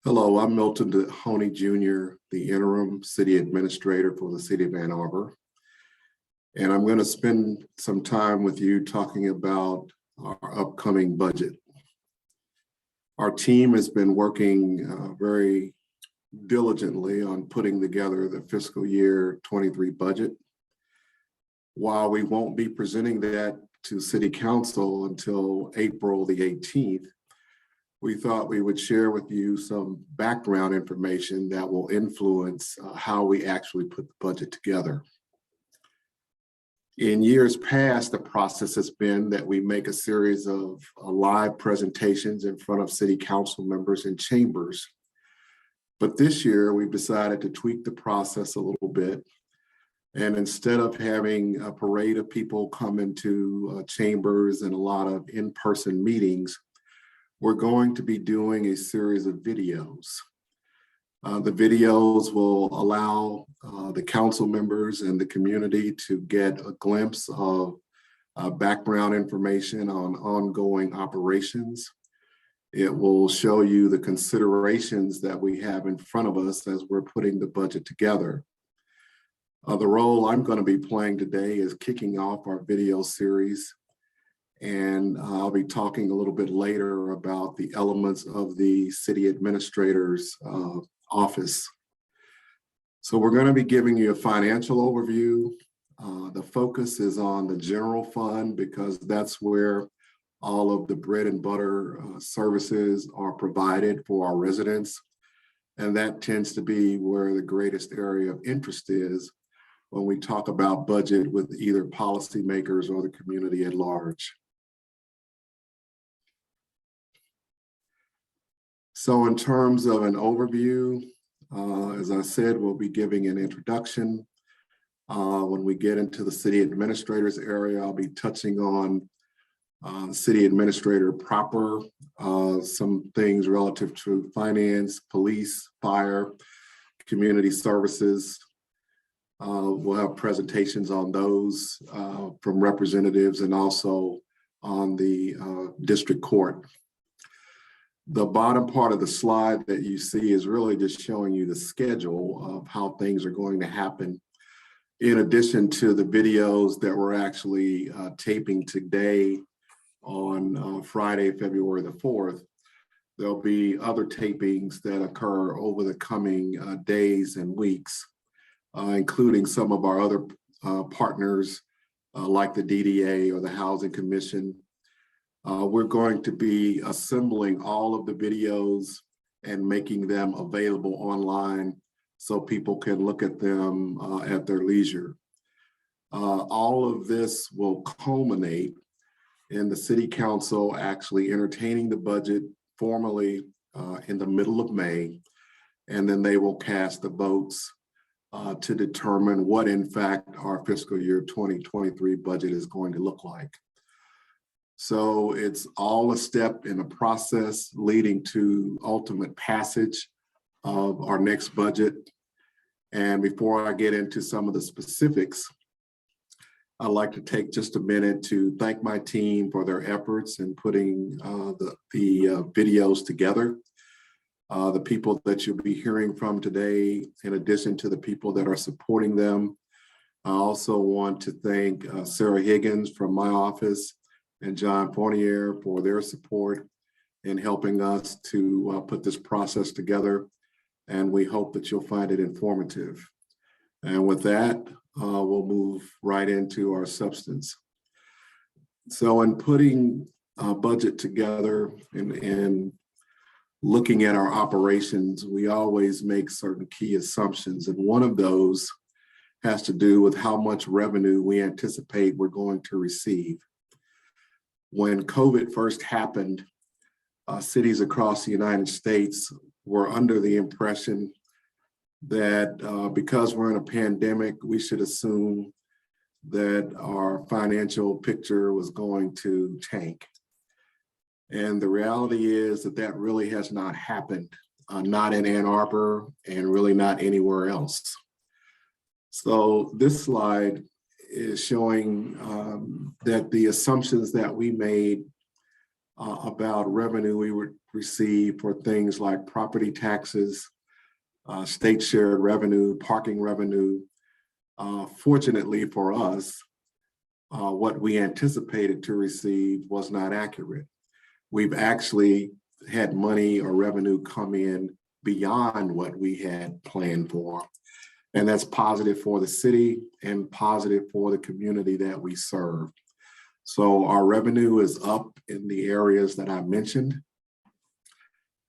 Hello, I'm Milton Honey Jr., the interim city administrator for the city of Ann Arbor. And I'm going to spend some time with you talking about our upcoming budget. Our team has been working very diligently on putting together the fiscal year 23 budget. While we won't be presenting that to City Council until April the 18th, we thought we would share with you some background information that will influence how we actually put the budget together. In years past, the process has been that we make a series of live presentations in front of City Council members and chambers. But this year, we've decided to tweak the process a little bit. And instead of having a parade of people come into chambers and a lot of in-person meetings, we're going to be doing a series of videos. The videos will allow the council members and the community to get a glimpse of background information on ongoing operations. It will show you the considerations that we have in front of us as we're putting the budget together. The role I'm going to be playing today is kicking off our video series. And I'll be talking a little bit later about the elements of the city administrator's office. So we're going to be giving you a financial overview. The focus is on the general fund because that's where all of the bread and butter services are provided for our residents. And that tends to be where the greatest area of interest is when we talk about budget with either policymakers or the community at large. So in terms of an overview, as I said, we'll be giving an introduction. When we get into the city administrator's area, I'll be touching on city administrator proper, some things relative to finance, police, fire, community services. We'll have presentations on those from representatives and also on the district court. The bottom part of the slide that you see is really just showing you the schedule of how things are going to happen. In addition to the videos that we're actually taping today on Friday, February the 4th, there'll be other tapings that occur over the coming days and weeks, including some of our other partners like the DDA or the Housing Commission. We're going to be assembling all of the videos and making them available online so people can look at them at their leisure. All of this will culminate in the City Council actually entertaining the budget formally in the middle of May, and then they will cast the votes to determine what in fact our fiscal year 2023 budget is going to look like. So it's all a step in a process leading to ultimate passage of our next budget. And before I get into some of the specifics, I'd like to take just a minute to thank my team for their efforts in putting the videos together. The people that you'll be hearing from today, in addition to the people that are supporting them. I also want to thank Sarah Higgins from my office and John Fournier for their support in helping us to put this process together. And we hope that you'll find it informative. And with that, we'll move right into our substance. So in putting a budget together and looking at our operations, we always make certain key assumptions. And one of those has to do with how much revenue we anticipate we're going to receive. When COVID first happened, cities across the United States were under the impression that because we're in a pandemic, we should assume that our financial picture was going to tank. And the reality is that that really has not happened, not in Ann Arbor and really not anywhere else. So this slide is showing that the assumptions that we made about revenue we would receive for things like property taxes, state shared revenue, parking revenue. Fortunately for us, what we anticipated to receive was not accurate. We've actually had money or revenue come in beyond what we had planned for. And that's positive for the city and positive for the community that we serve. So our revenue is up in the areas that I mentioned.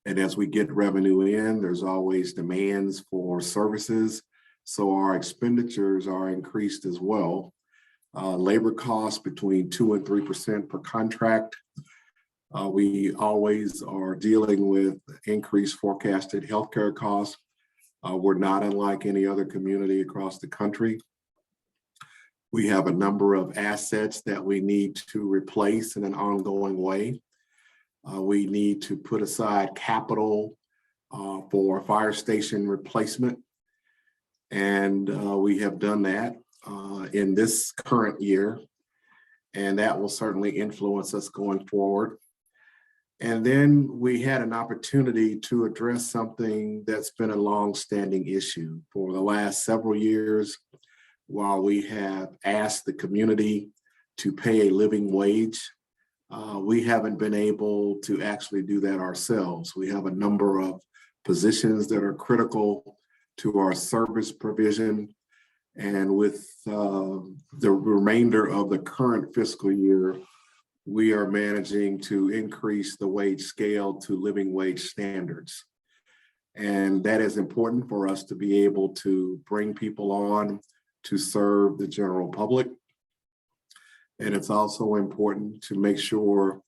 And as we get revenue in, there's always demands for services. So our expenditures are increased as well. Labor costs between 2% and 3% per contract. We always are dealing with increased forecasted healthcare costs. We're not unlike any other community across the country. We have a number of assets that we need to replace in an ongoing way. We need to put aside capital for fire station replacement. And we have done that in this current year. And that will certainly influence us going forward. And then we had an opportunity to address something that's been a long-standing issue for the last several years. While we have asked the community to pay a living wage, we haven't been able to actually do that ourselves. We have a number of positions that are critical to our service provision. And with the remainder of the current fiscal year, we are managing to increase the wage scale to living wage standards. And that is important for us to be able to bring people on to serve the general public. And it's also important to make sure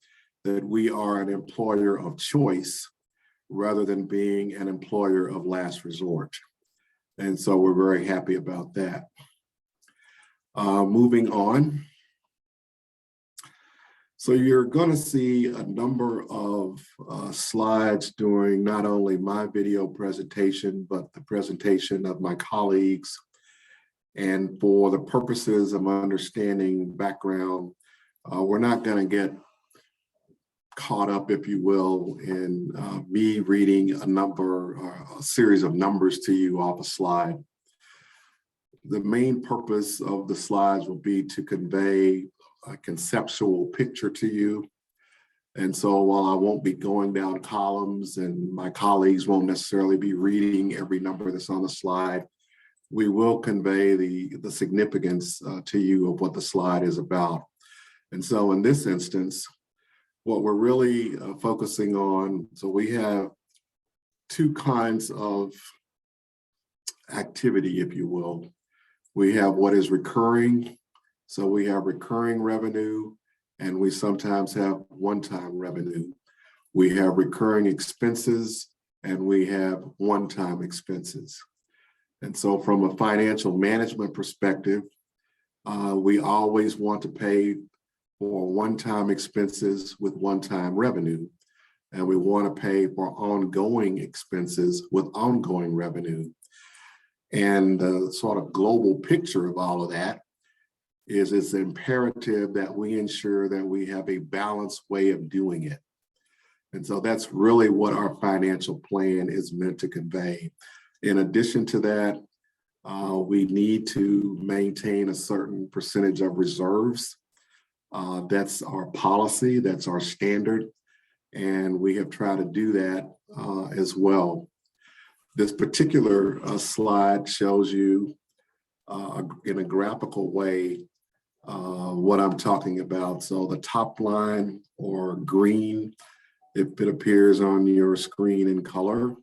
that we are an employer of choice rather than being an employer of last resort. And so we're very happy about that. Moving on. So you're going to see a number of slides during not only my video presentation, but the presentation of my colleagues. And for the purposes of understanding background, we're not going to get caught up, if you will, in me reading a series of numbers to you off a slide. The main purpose of the slides will be to convey a conceptual picture to you. And so while I won't be going down columns and my colleagues won't necessarily be reading every number that's on the slide, we will convey the significance to you of what the slide is about. And so in this instance, what we're really focusing on, so we have two kinds of activity, if you will. We have what is recurring. So we have recurring revenue, and we sometimes have one-time revenue. We have recurring expenses, and we have one-time expenses. And so from a financial management perspective, we always want to pay for one-time expenses with one-time revenue. And we want to pay for ongoing expenses with ongoing revenue. And the sort of global picture of all of that is it's imperative that we ensure that we have a balanced way of doing it. And so that's really what our financial plan is meant to convey. In addition to that, we need to maintain a certain percentage of reserves. That's our policy, that's our standard, and we have tried to do that as well. This particular slide shows you in a graphical way what I'm talking about. So the top line, or green, if it appears on your screen in color,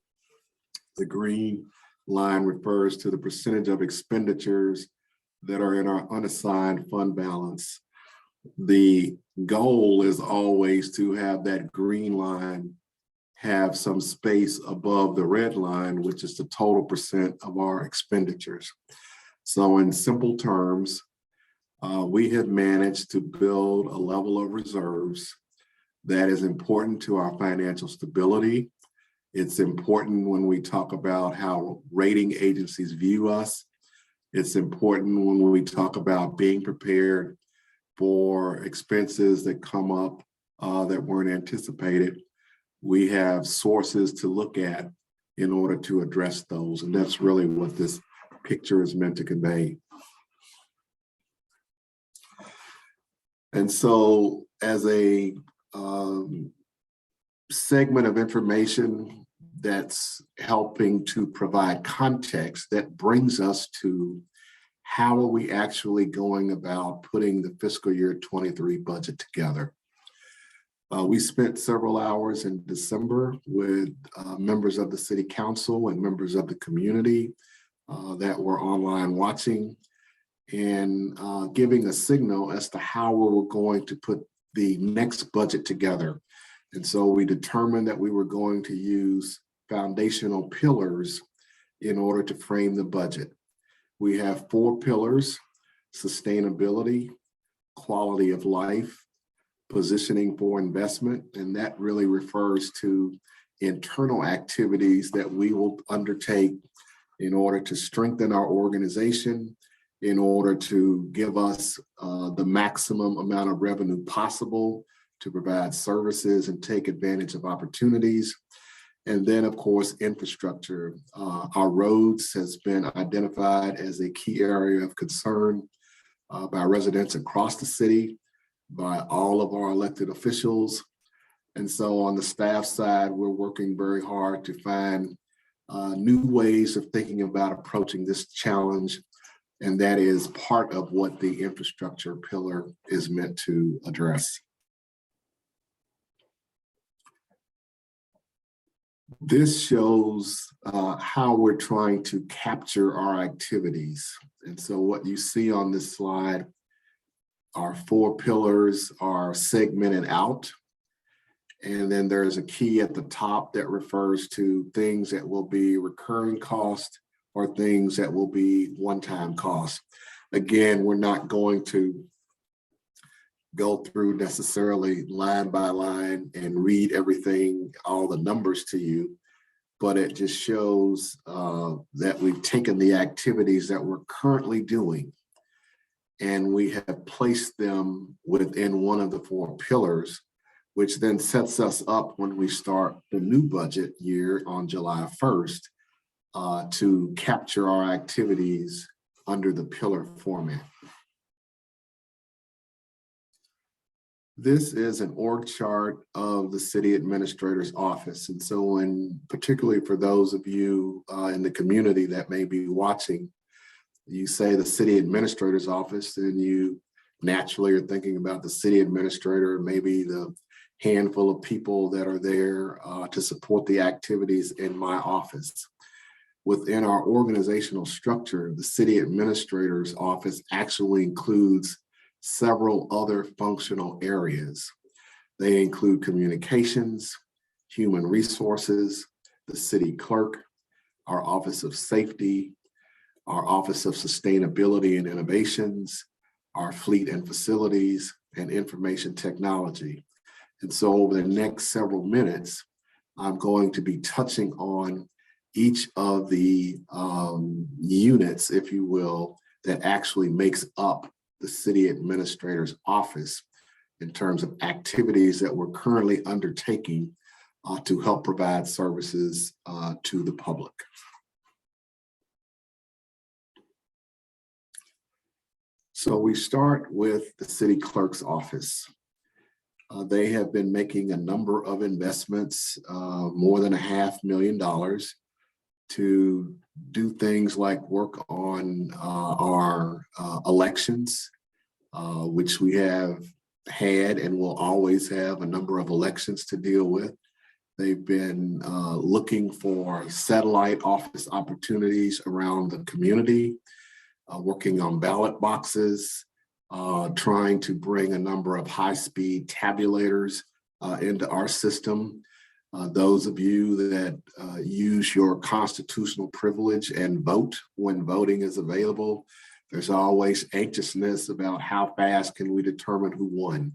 the green line refers to the percentage of expenditures that are in our unassigned fund balance. The goal is always to have that green line have some space above the red line, which is the total percent of our expenditures. So in simple terms, we have managed to build a level of reserves that is important to our financial stability. It's important when we talk about how rating agencies view us. It's important when we talk about being prepared for expenses that come up that weren't anticipated, we have sources to look at in order to address those. And that's really what this picture is meant to convey. And so as a segment of information that's helping to provide context, that brings us to how are we actually going about putting the fiscal year 23 budget together. We spent several hours in December with members of the City Council and members of the community that were online watching and giving a signal as to how we were going to put the next budget together. And so we determined that we were going to use foundational pillars in order to frame the budget. We have 4 pillars: sustainability, quality of life, positioning for investment, and that really refers to internal activities that we will undertake in order to strengthen our organization, in order to give us the maximum amount of revenue possible to provide services and take advantage of opportunities. And then, of course, infrastructure. Our roads has been identified as a key area of concern by residents across the city, by all of our elected officials. And so on the staff side, we're working very hard to find new ways of thinking about approaching this challenge. And that is part of what the infrastructure pillar is meant to address. This shows how we're trying to capture our activities. And so what you see on this slide, our 4 pillars are segmented out. And then there's a key at the top that refers to things that will be recurring cost or things that will be one-time cost. Again, we're not going to go through necessarily line by line and read everything, all the numbers to you, but it just shows that we've taken the activities that we're currently doing and we have placed them within one of the 4 pillars, which then sets us up when we start the new budget year on July 1st to capture our activities under the pillar format. This is an org chart of the city administrator's office. And so when, particularly for those of you in the community that may be watching, you say the city administrator's office, then you naturally are thinking about the city administrator, maybe the handful of people that are there to support the activities in my office. Within our organizational structure, the city administrator's office actually includes several other functional areas. They include communications, human resources, the city clerk, our office of safety, our office of sustainability and innovations, our fleet and facilities, and information technology. And so over the next several minutes, I'm going to be touching on each of the units, if you will, that actually makes up the city administrator's office in terms of activities that we're currently undertaking to help provide services to the public. So we start with the city clerk's office. They have been making a number of investments, more than $500,000, to do things like work on our elections, which we have had and will always have a number of elections to deal with. They've been looking for satellite office opportunities around the community, working on ballot boxes, trying to bring a number of high-speed tabulators into our system. Those of you that use your constitutional privilege and vote when voting is available, there's always anxiousness about how fast can we determine who won.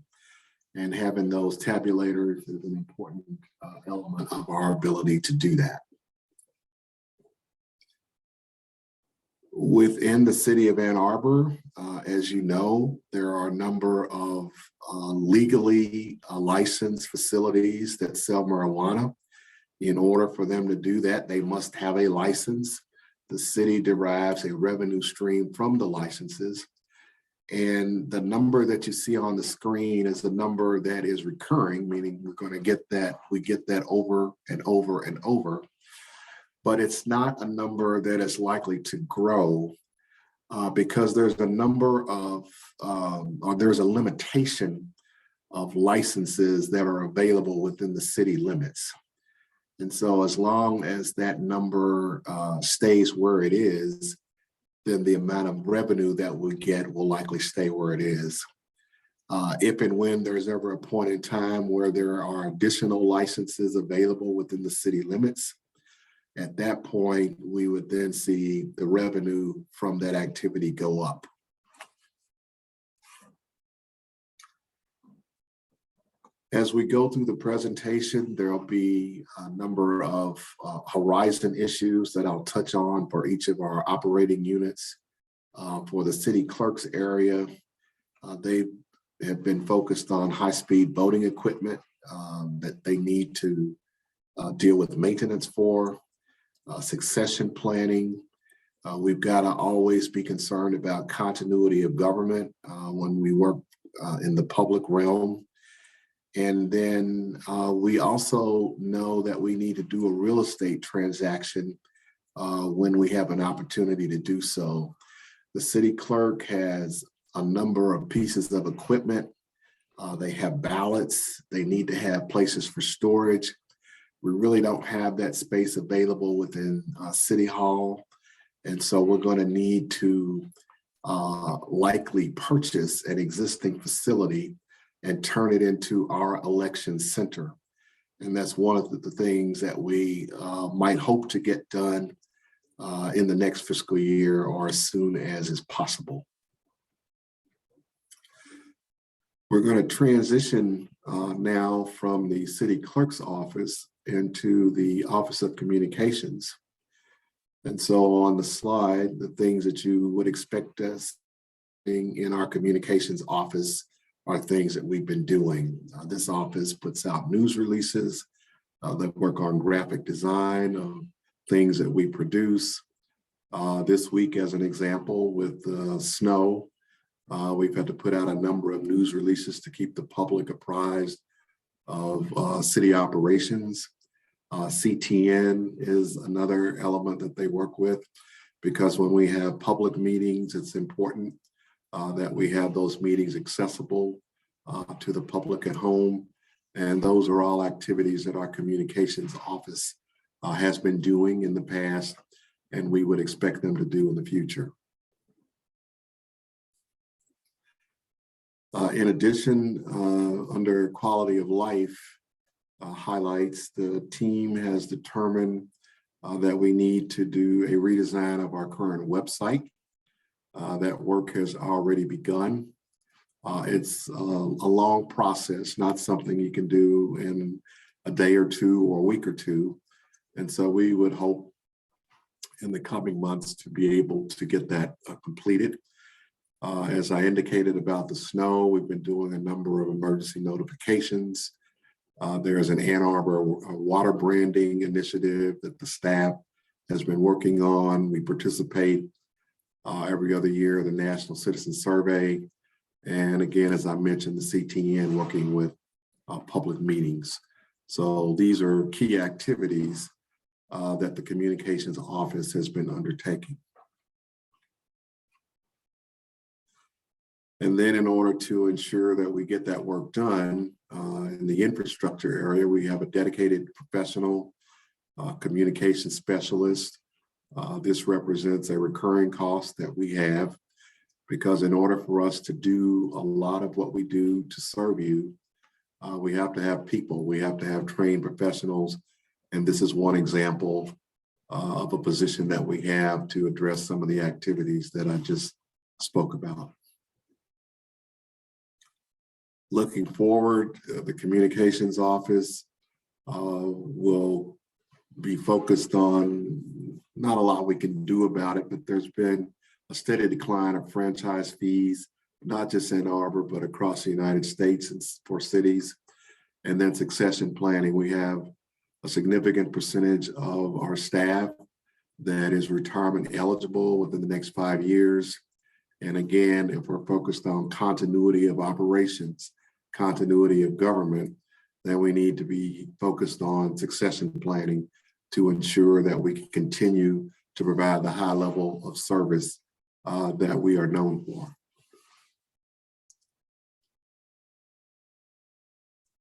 And having those tabulators is an important element of our ability to do that. Within the city of Ann Arbor, as you know, there are a number of legally licensed facilities that sell marijuana. In order for them to do that, they must have a license. The city derives a revenue stream from the licenses. And the number that you see on the screen is a number that is recurring, meaning we're going to get that, we get that over and over and over. But it's not a number that is likely to grow because there's a number of, or there's a limitation of licenses that are available within the city limits. And so as long as that number stays where it is, then the amount of revenue that we get will likely stay where it is. If and when there's ever a point in time where there are additional licenses available within the city limits, at that point, we would then see the revenue from that activity go up. As we go through the presentation, there'll be a number of horizon issues that I'll touch on for each of our operating units. For the city clerk's area, they have been focused on high-speed voting equipment that they need to deal with maintenance for. Succession planning. We've got to always be concerned about continuity of government when we work in the public realm. And then we also know that we need to do a real estate transaction when we have an opportunity to do so. The city clerk has a number of pieces of equipment. They have ballots. They need to have places for storage. We really don't have that space available within City Hall. And so we're going to need to likely purchase an existing facility and turn it into our election center. And that's one of the things that we might hope to get done in the next fiscal year or as soon as is possible. We're going to transition now from the city clerk's office into the Office of Communications. And so on the slide, the things that you would expect us in our communications office are things that we've been doing. This office puts out news releases that work on graphic design, things that we produce. This week, as an example, with snow, we've had to put out a number of news releases to keep the public apprised of city operations. CTN is another element that they work with, because when we have public meetings, it's important that we have those meetings accessible to the public at home. And those are all activities that our communications office has been doing in the past, and we would expect them to do in the future. In addition, under quality of life highlights, the team has determined that we need to do a redesign of our current website. That work has already begun. It's a long process, not something you can do in a day or two or a week or two. And so we would hope in the coming months to be able to get that completed. As I indicated about the snow, we've been doing a number of emergency notifications. There's an Ann Arbor water branding initiative that the staff has been working on. We participate every other year in the National Citizen Survey. And again, as I mentioned, the CTN working with public meetings. So these are key activities that the communications office has been undertaking. And then in order to ensure that we get that work done in the infrastructure area, we have a dedicated professional communication specialist. This represents a recurring cost that we have, because in order for us to do a lot of what we do to serve you, we have to have people, we have to have trained professionals. And this is one example of a position that we have to address some of the activities that I just spoke about. Looking forward, the communications office will be focused on not a lot we can do about it, but there's been a steady decline of franchise fees, not just in Arbor, but across the United States and for cities. And then succession planning. We have a significant percentage of our staff that is retirement eligible within the next 5 years. And again, if we're focused on continuity of operations, continuity of government, then we need to be focused on succession planning to ensure that we can continue to provide the high level of service that we are known for.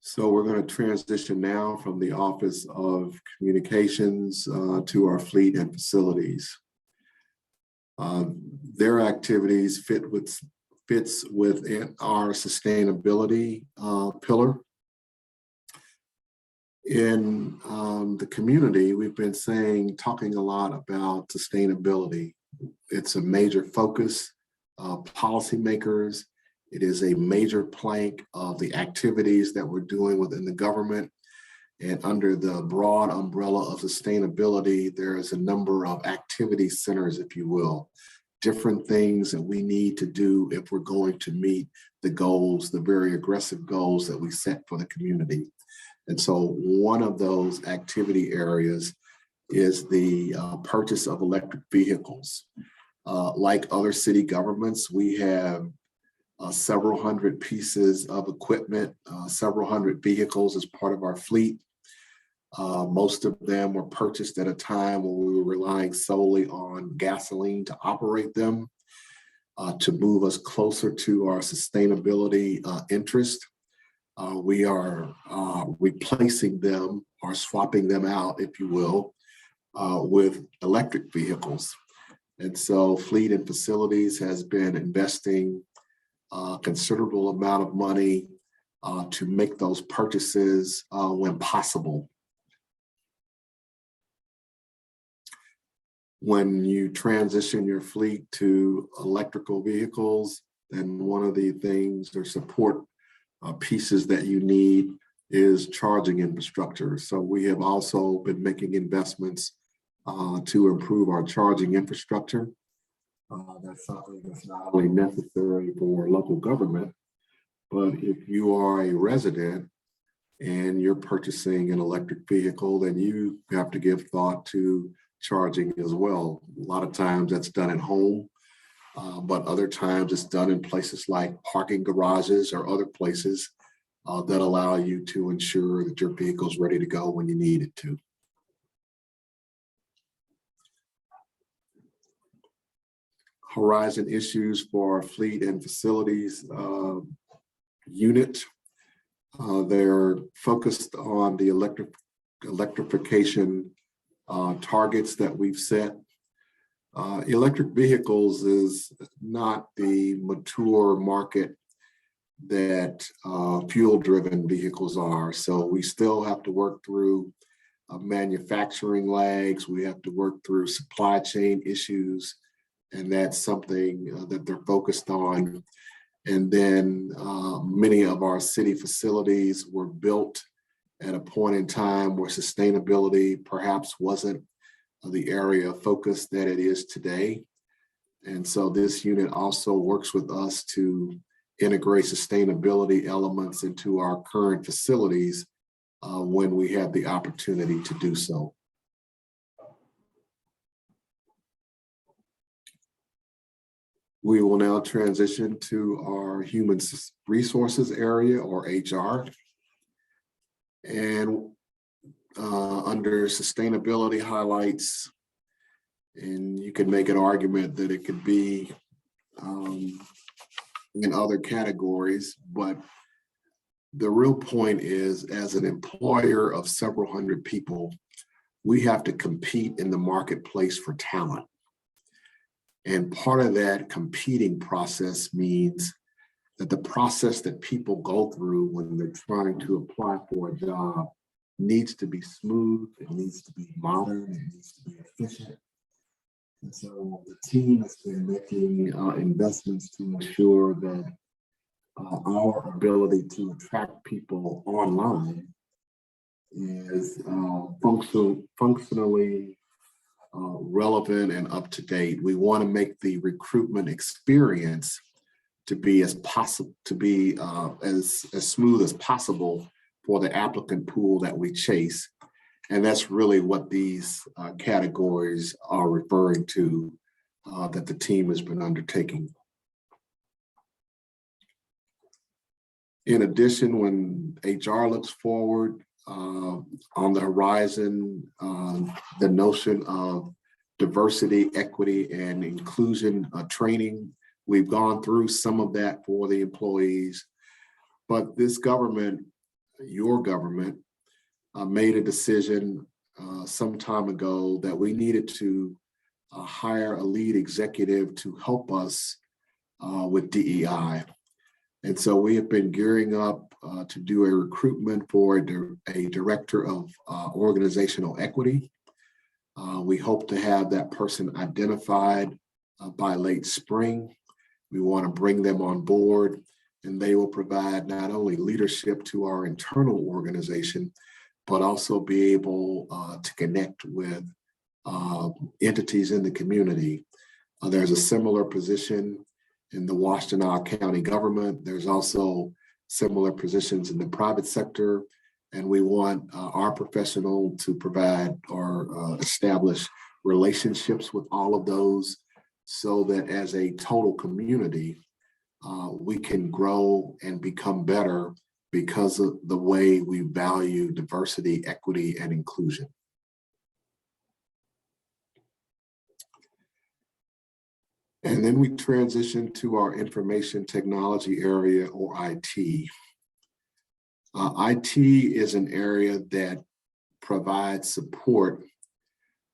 So we're going to transition now from the Office of Communications to our fleet and facilities. Their activities fits within our sustainability pillar. In the community, we've been talking a lot about sustainability. It's a major focus of policymakers. It is a major plank of the activities that we're doing within the government. And under the broad umbrella of sustainability, there is a number of activity centers, if you will, different things that we need to do if we're going to meet the goals, the very aggressive goals that we set for the community. And so one of those activity areas is the purchase of electric vehicles. Like other city governments, we have several hundred pieces of equipment, several hundred vehicles as part of our fleet. Most of them were purchased at a time when we were relying solely on gasoline to operate them, to move us closer to our sustainability interest. We are replacing them or swapping them out, if you will, with electric vehicles. And so Fleet and Facilities has been investing a considerable amount of money to make those purchases when possible. When you transition your fleet to electrical vehicles, then one of the things or support pieces that you need is charging infrastructure. So we have also been making investments to improve our charging infrastructure. That's something that's not only necessary for local government, but if you are a resident and you're purchasing an electric vehicle, then you have to give thought to charging as well. A lot of times that's done at home, but other times it's done in places like parking garages or other places that allow you to ensure that your vehicle's ready to go when you need it to. Horizon issues for our Fleet and Facilities unit. They're focused on the electrification targets that we've set. Electric vehicles is not the mature market that fuel-driven vehicles are. So we still have to work through manufacturing lags. We have to work through supply chain issues. And that's something that they're focused on. And then many of our city facilities were built at a point in time where sustainability perhaps wasn't the area of focus that it is today. And so this unit also works with us to integrate sustainability elements into our current facilities when we have the opportunity to do so. We will now transition to our human resources area, or HR. And under sustainability highlights, and you can make an argument that it could be in other categories, but the real point is, as an employer of several hundred people, we have to compete in the marketplace for talent. And part of that competing process means that the process that people go through when they're trying to apply for a job needs to be smooth, it needs to be modern, it needs to be efficient. And so the team has been making investments to ensure that our ability to attract people online is functionally relevant and up to date. We want to make the recruitment experience to be as possible, to be as smooth as possible for the applicant pool that we chase. And that's really what these categories are referring to that the team has been undertaking. In addition, when HR looks forward, on the horizon, the notion of diversity, equity, and inclusion training, we've gone through some of that for the employees, but this government, your government, made a decision some time ago that we needed to hire a lead executive to help us with DEI. And so we have been gearing up to do a recruitment for a director of organizational equity. We hope to have that person identified by late spring. We want to bring them on board, and they will provide not only leadership to our internal organization, but also be able to connect with entities in the community. There's a similar position in the Washtenaw County government. There's also similar positions in the private sector, and we want our professional to provide or establish relationships with all of those so that as a total community, we can grow and become better because of the way we value diversity, equity, and inclusion. And then we transition to our information technology area, or IT. IT is an area that provides support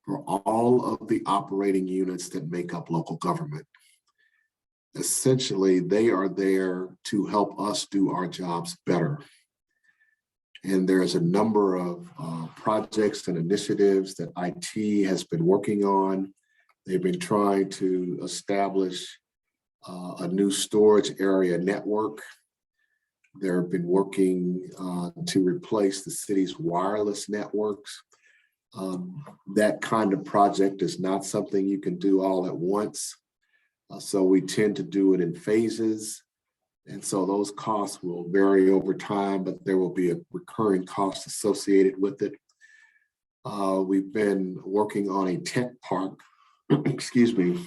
for all of the operating units that make up local government. Essentially, they are there to help us do our jobs better. And there's a number of projects and initiatives that IT has been working on. They've been trying to establish a new storage area network. They've been working to replace the city's wireless networks. That kind of project is not something you can do all at once. So we tend to do it in phases. And so those costs will vary over time, but there will be a recurring cost associated with it. We've been working on a tech park, excuse me,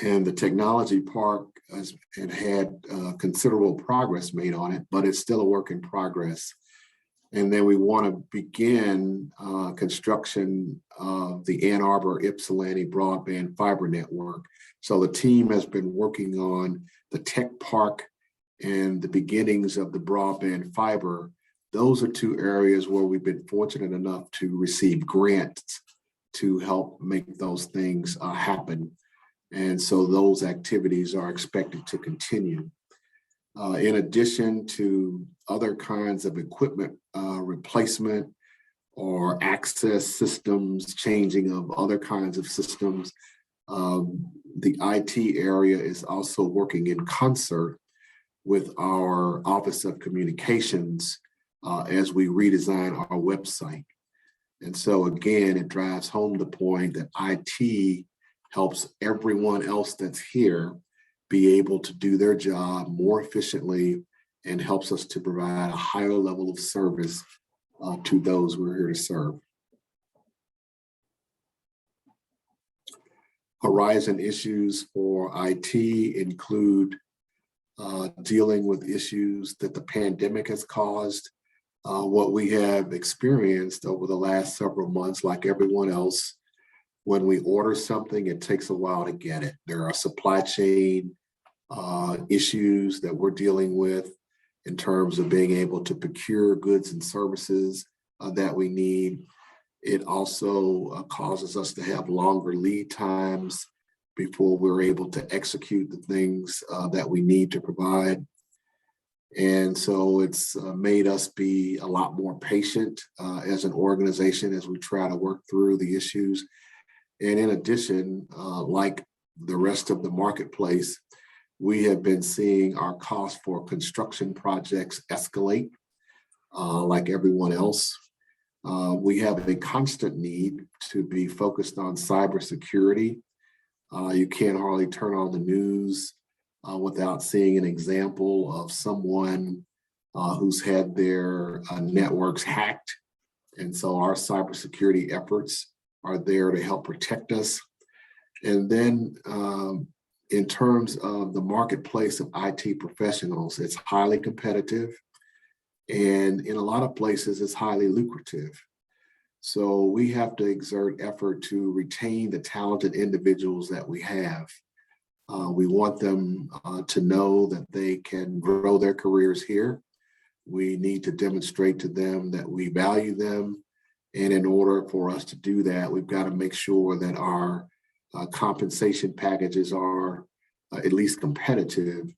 and the technology park has had considerable progress made on it, but it's still a work in progress. And then we want to begin construction of the Ann Arbor Ypsilanti broadband fiber network. So the team has been working on the tech park and the beginnings of the broadband fiber. Those are two areas where we've been fortunate enough to receive grants to help make those things happen. And so those activities are expected to continue. In addition to other kinds of equipment replacement or access systems, changing of other kinds of systems, the IT area is also working in concert with our Office of Communications as we redesign our website. And so again, it drives home the point that IT helps everyone else that's here be able to do their job more efficiently and helps us to provide a higher level of service to those we're here to serve. Horizon issues for IT include dealing with issues that the pandemic has caused. What we have experienced over the last several months, like everyone else, when we order something, it takes a while to get it. There are supply chain issues that we're dealing with in terms of being able to procure goods and services that we need. It also causes us to have longer lead times before we're able to execute the things that we need to provide. And so it's made us be a lot more patient as an organization as we try to work through the issues. And in addition, like the rest of the marketplace, we have been seeing our costs for construction projects escalate like everyone else. We have a constant need to be focused on cybersecurity. You can't hardly turn on the news without seeing an example of someone who's had their networks hacked. And so our cybersecurity efforts are there to help protect us. And then in terms of the marketplace of IT professionals, it's highly competitive. And in a lot of places, it's highly lucrative. So we have to exert effort to retain the talented individuals that we have. We want them to know that they can grow their careers here. We need to demonstrate to them that we value them. And in order for us to do that, we've got to make sure that our compensation packages are at least competitive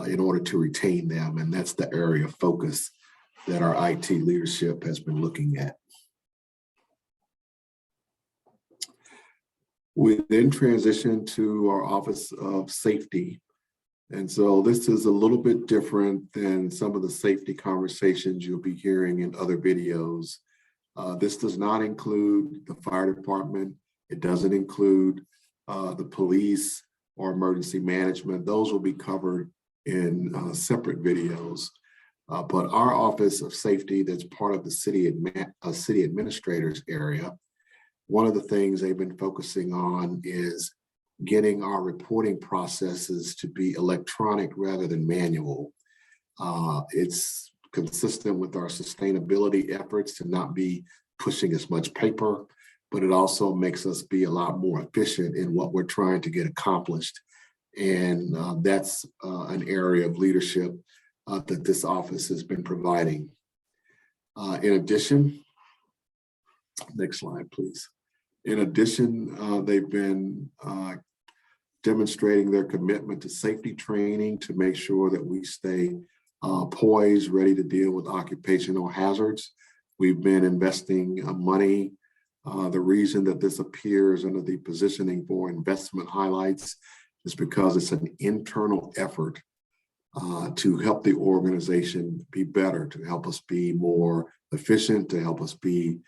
in order to retain them. And that's the area of focus that our IT leadership has been looking at. We then transition to our Office of Safety. And so this is a little bit different than some of the safety conversations you'll be hearing in other videos. This does not include the fire department. It doesn't include the police or emergency management. Those will be covered in separate videos. But our Office of Safety, that's part of the city administrators area, one of the things they've been focusing on is getting our reporting processes to be electronic rather than manual. It's consistent with our sustainability efforts to not be pushing as much paper, but it also makes us be a lot more efficient in what we're trying to get accomplished. And that's an area of leadership that this office has been providing. In addition, next slide, please. In addition, they've been demonstrating their commitment to safety training to make sure that we stay poised, ready to deal with occupational hazards. We've been investing money. The reason that this appears under the positioning for investment highlights is because it's an internal effort to help the organization be better, to help us be more efficient, to help us be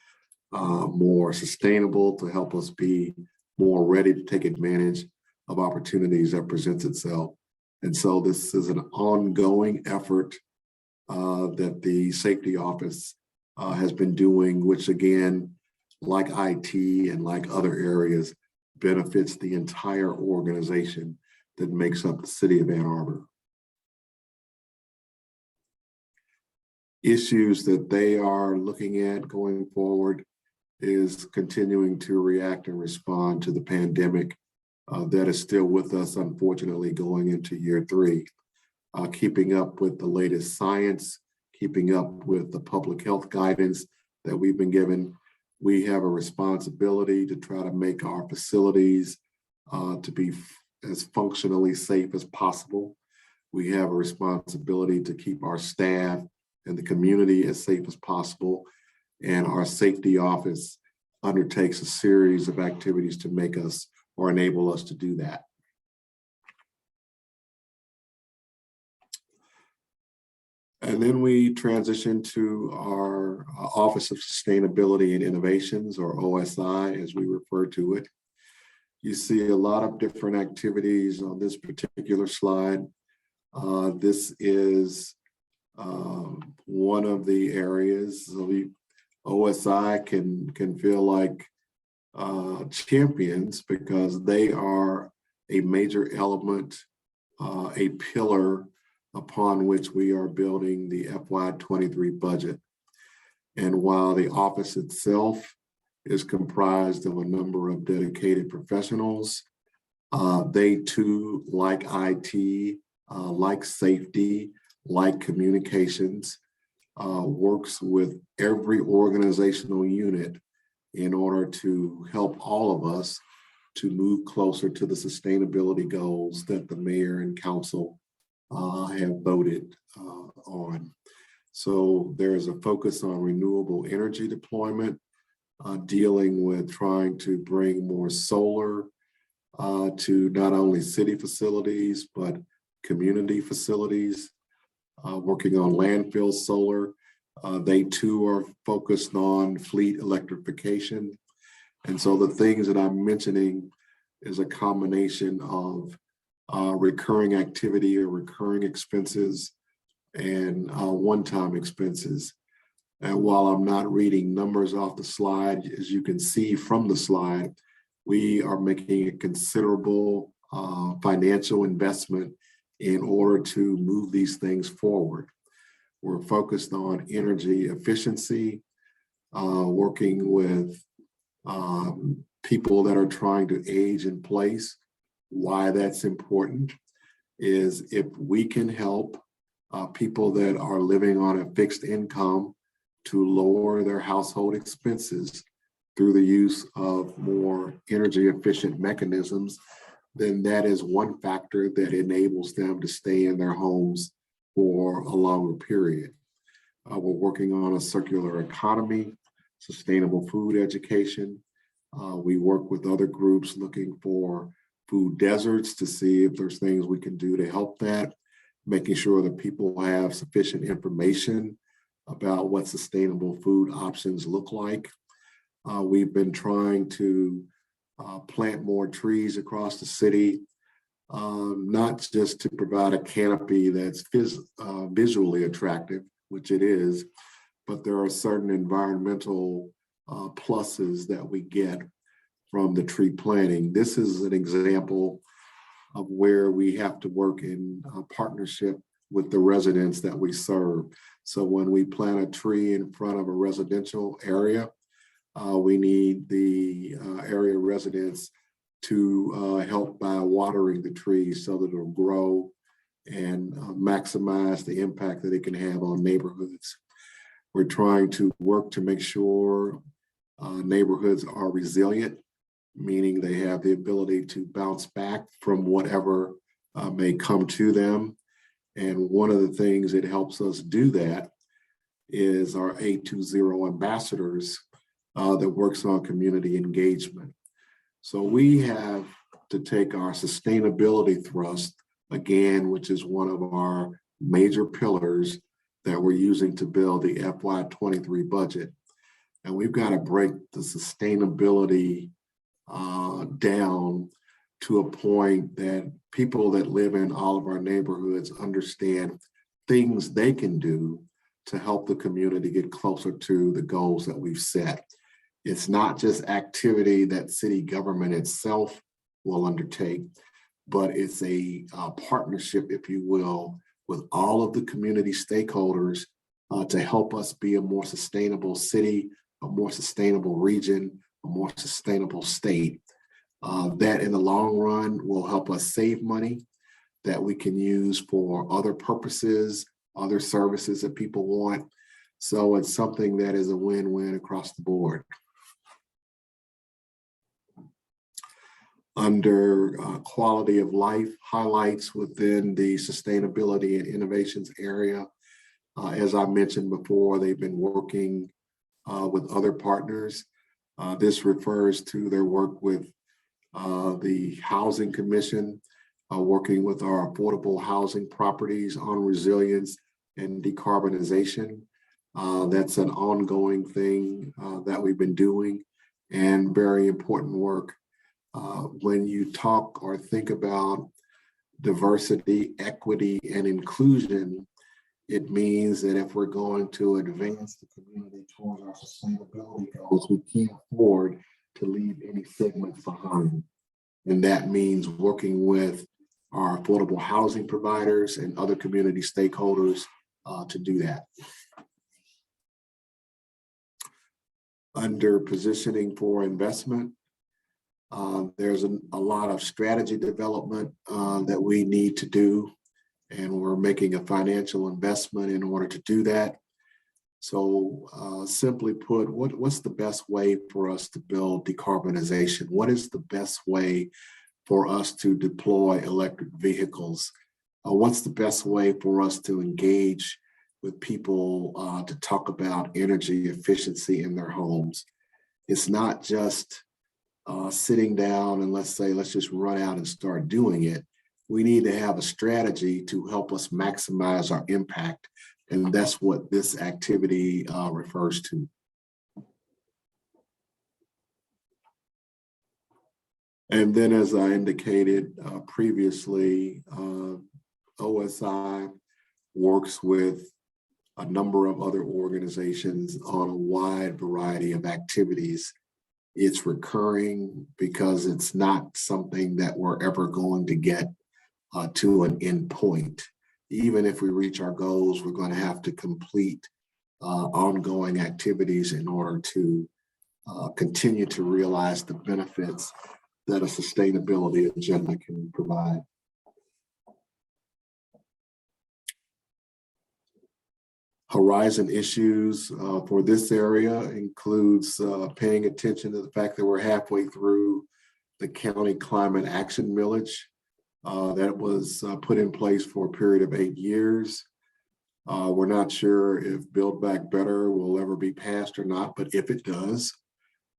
more sustainable, to help us be more ready to take advantage of opportunities that presents itself. And so this is an ongoing effort that the safety office has been doing, which again, like IT and like other areas, benefits the entire organization that makes up the city of Ann Arbor. Issues that they are looking at going forward is continuing to react and respond to the pandemic that is still with us, unfortunately, going into year 3. Keeping up with the latest science, keeping up with the public health guidance that we've been given. We have a responsibility to try to make our facilities to be as functionally safe as possible. We have a responsibility to keep our staff and the community as safe as possible. And our safety office undertakes a series of activities to make us or enable us to do that. And then we transition to our Office of Sustainability and Innovations, or OSI, as we refer to it. You see a lot of different activities on this particular slide. This is one of the areas. So the OSI can feel like champions because they are a major element, a pillar upon which we are building the FY23 budget. And while the office itself is comprised of a number of dedicated professionals, they too, like IT, like safety, like communications, works with every organizational unit in order to help all of us to move closer to the sustainability goals that the mayor and council have voted on. So there's a focus on renewable energy deployment, dealing with trying to bring more solar to not only city facilities, but community facilities, working on landfill solar. They too are focused on fleet electrification. And so the things that I'm mentioning is a combination of recurring activity or recurring expenses and one-time expenses. And while I'm not reading numbers off the slide, as you can see from the slide, we are making a considerable financial investment in order to move these things forward. We're focused on energy efficiency, working with people that are trying to age in place. Why that's important is if we can help people that are living on a fixed income to lower their household expenses through the use of more energy efficient mechanisms, then that is one factor that enables them to stay in their homes for a longer period. We're working on a circular economy, sustainable food education. We work with other groups looking for food deserts to see if there's things we can do to help that, making sure that people have sufficient information about what sustainable food options look like. We've been trying to plant more trees across the city, not just to provide a canopy that's visually attractive, which it is, but there are certain environmental pluses that we get from the tree planting. This is an example of where we have to work in partnership with the residents that we serve. So when we plant a tree in front of a residential area, we need the area residents to help by watering the trees so that it'll grow and maximize the impact that it can have on neighborhoods. We're trying to work to make sure neighborhoods are resilient, meaning they have the ability to bounce back from whatever may come to them. And one of the things that helps us do that is our 820 ambassadors that works on community engagement. So we have to take our sustainability thrust again, which is one of our major pillars that we're using to build the FY23 budget. And we've got to break the sustainability down to a point that people that live in all of our neighborhoods understand things they can do to help the community get closer to the goals that we've set. It's not just activity that city government itself will undertake, but it's a partnership, if you will, with all of the community stakeholders to help us be a more sustainable city, a more sustainable region, a more sustainable state. That in the long run will help us save money that we can use for other purposes, other services that people want. So it's something that is a win-win across the board. Under quality of life highlights within the sustainability and innovations area, as I mentioned before, they've been working with other partners. This refers to their work with the Housing Commission, working with our affordable housing properties on resilience and decarbonization. That's an ongoing thing that we've been doing and very important work. When you talk or think about diversity, equity, and inclusion, it means that if we're going to advance the community towards our sustainability goals, we can't afford to leave any segments behind. And that means working with our affordable housing providers and other community stakeholders to do that. Under positioning for investment, there's a lot of strategy development that we need to do, and we're making a financial investment in order to do that. So simply put, what's the best way for us to build decarbonization? What is the best way for us to deploy electric vehicles? What's the best way for us to engage with people to talk about energy efficiency in their homes? It's not just sitting down and let's just run out and start doing it. We need to have a strategy to help us maximize our impact And that's what this activity refers to. And then, as I indicated previously, OSI works with a number of other organizations on a wide variety of activities. It's recurring because it's not something that we're ever going to get to an end point. Even if we reach our goals, we're going to have to complete ongoing activities in order to continue to realize the benefits that a sustainability agenda can provide. Horizon issues for this area includes paying attention to the fact that we're halfway through the county climate action millage that was put in place for a period of 8 years. We're not sure if Build Back Better will ever be passed or not, but if it does,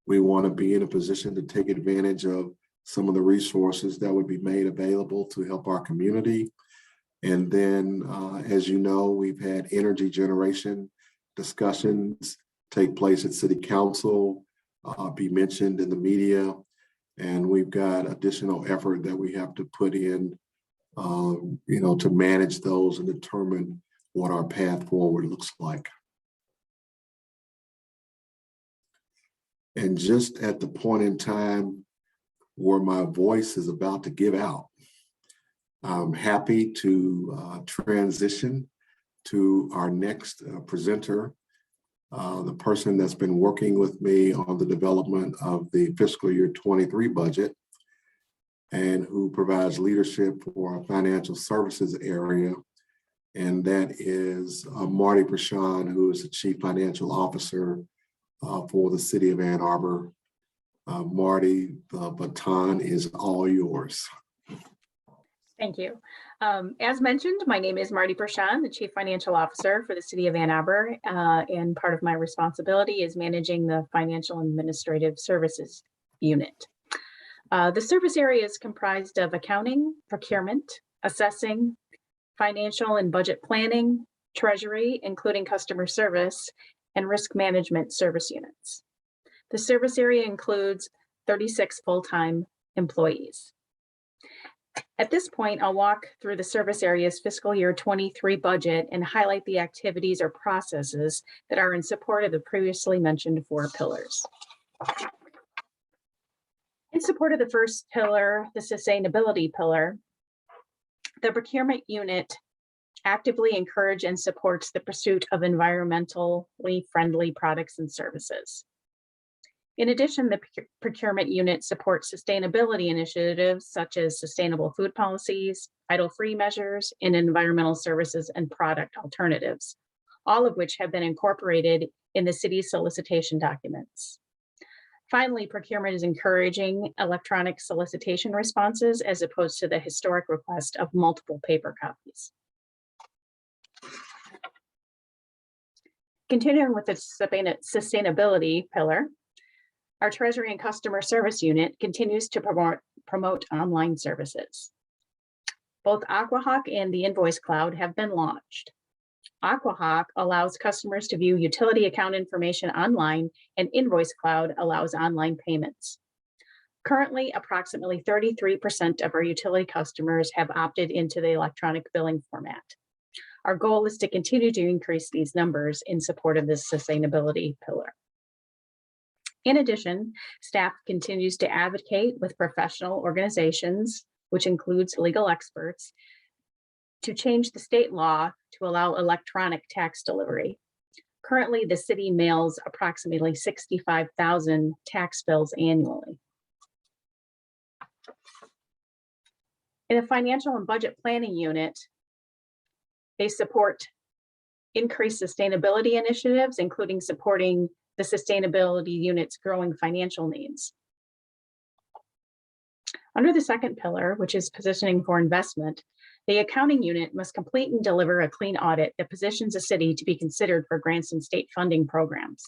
we want to be in a position to take advantage of some of the resources that would be made available to help our community. And then, as you know, we've had energy generation discussions take place at City Council, be mentioned in the media, and we've got additional effort that we have to put in, to manage those and determine what our path forward looks like. And just at the point in time where my voice is about to give out, I'm happy to transition to our next presenter, the person that's been working with me on the development of the fiscal year 23 budget and who provides leadership for our financial services area. And that is Marty Prashan, who is the Chief Financial Officer for the City of Ann Arbor. Marty, the baton is all yours. Thank you. As mentioned, my name is Marty Prashan, the Chief Financial Officer for the City of Ann Arbor, and part of my responsibility is managing the Financial and Administrative Services Unit. The service area is comprised of accounting, procurement, assessing, financial and budget planning, treasury, including customer service, and risk management service units. The service area includes 36 full-time employees. At this point, I'll walk through the service area's fiscal year 23 budget and highlight the activities or processes that are in support of the previously mentioned 4 pillars. In support of the first pillar, the sustainability pillar, the procurement unit actively encourages and supports the pursuit of environmentally friendly products and services. In addition, the procurement unit supports sustainability initiatives such as sustainable food policies, idle-free measures, and environmental services and product alternatives, all of which have been incorporated in the city's solicitation documents. Finally, procurement is encouraging electronic solicitation responses as opposed to the historic request of multiple paper copies. Continuing with the sustainability pillar, our Treasury and Customer Service Unit continues to promote online services. Both AquaHawk and the Invoice Cloud have been launched. AquaHawk allows customers to view utility account information online, and Invoice Cloud allows online payments. Currently, approximately 33% of our utility customers have opted into the electronic billing format. Our goal is to continue to increase these numbers in support of this sustainability pillar. In addition, staff continues to advocate with professional organizations, which includes legal experts, to change the state law to allow electronic tax delivery. Currently, the city mails approximately 65,000 tax bills annually. In a financial and budget planning unit, they support increased sustainability initiatives, including supporting the sustainability unit's growing financial needs. Under the second pillar, which is positioning for investment, the accounting unit must complete and deliver a clean audit that positions a city to be considered for grants and state funding programs.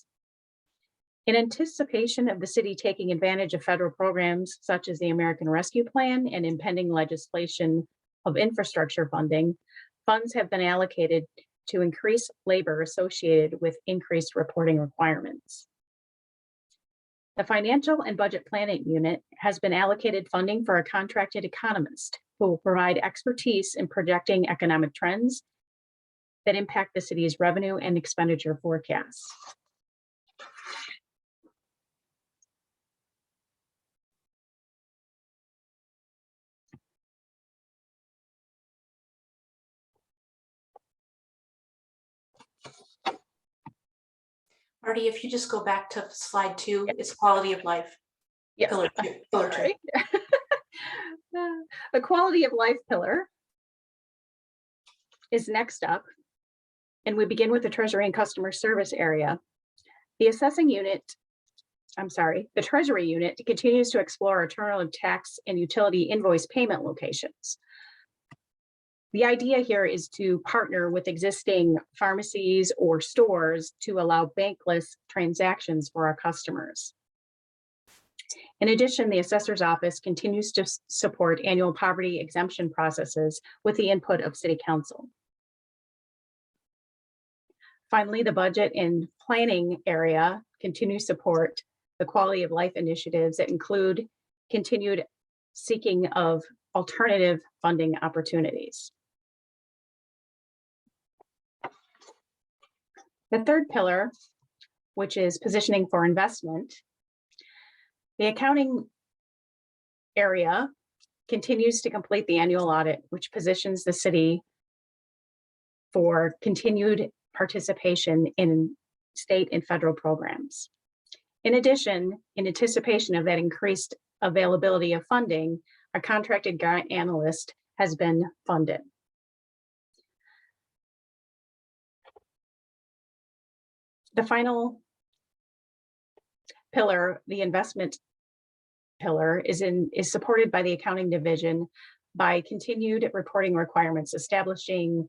In anticipation of the city taking advantage of federal programs such as the American Rescue Plan and impending legislation of infrastructure funding, funds have been allocated to increase labor associated with increased reporting requirements. The Financial and Budget Planning Unit has been allocated funding for a contracted economist who will provide expertise in projecting economic trends that impact the city's revenue and expenditure forecasts. Marty, if you just go back to slide 2, it's quality of life. Yes. Pillar 2. Pillar 2. Sorry. The quality of life pillar is next up, and we begin with the Treasury and Customer Service area. The Treasury unit continues to explore alternative tax and utility invoice payment locations. The idea here is to partner with existing pharmacies or stores to allow bankless transactions for our customers. In addition, the assessor's office continues to support annual poverty exemption processes with the input of City Council. Finally, the budget and planning area continues to support the quality of life initiatives that include continued seeking of alternative funding opportunities. The third pillar, which is positioning for investment, the accounting area continues to complete the annual audit, which positions the city for continued participation in state and federal programs. In addition, in anticipation of that increased availability of funding, a contracted grant analyst has been funded. The final pillar, the investment pillar, is supported by the accounting division by continued reporting requirements, establishing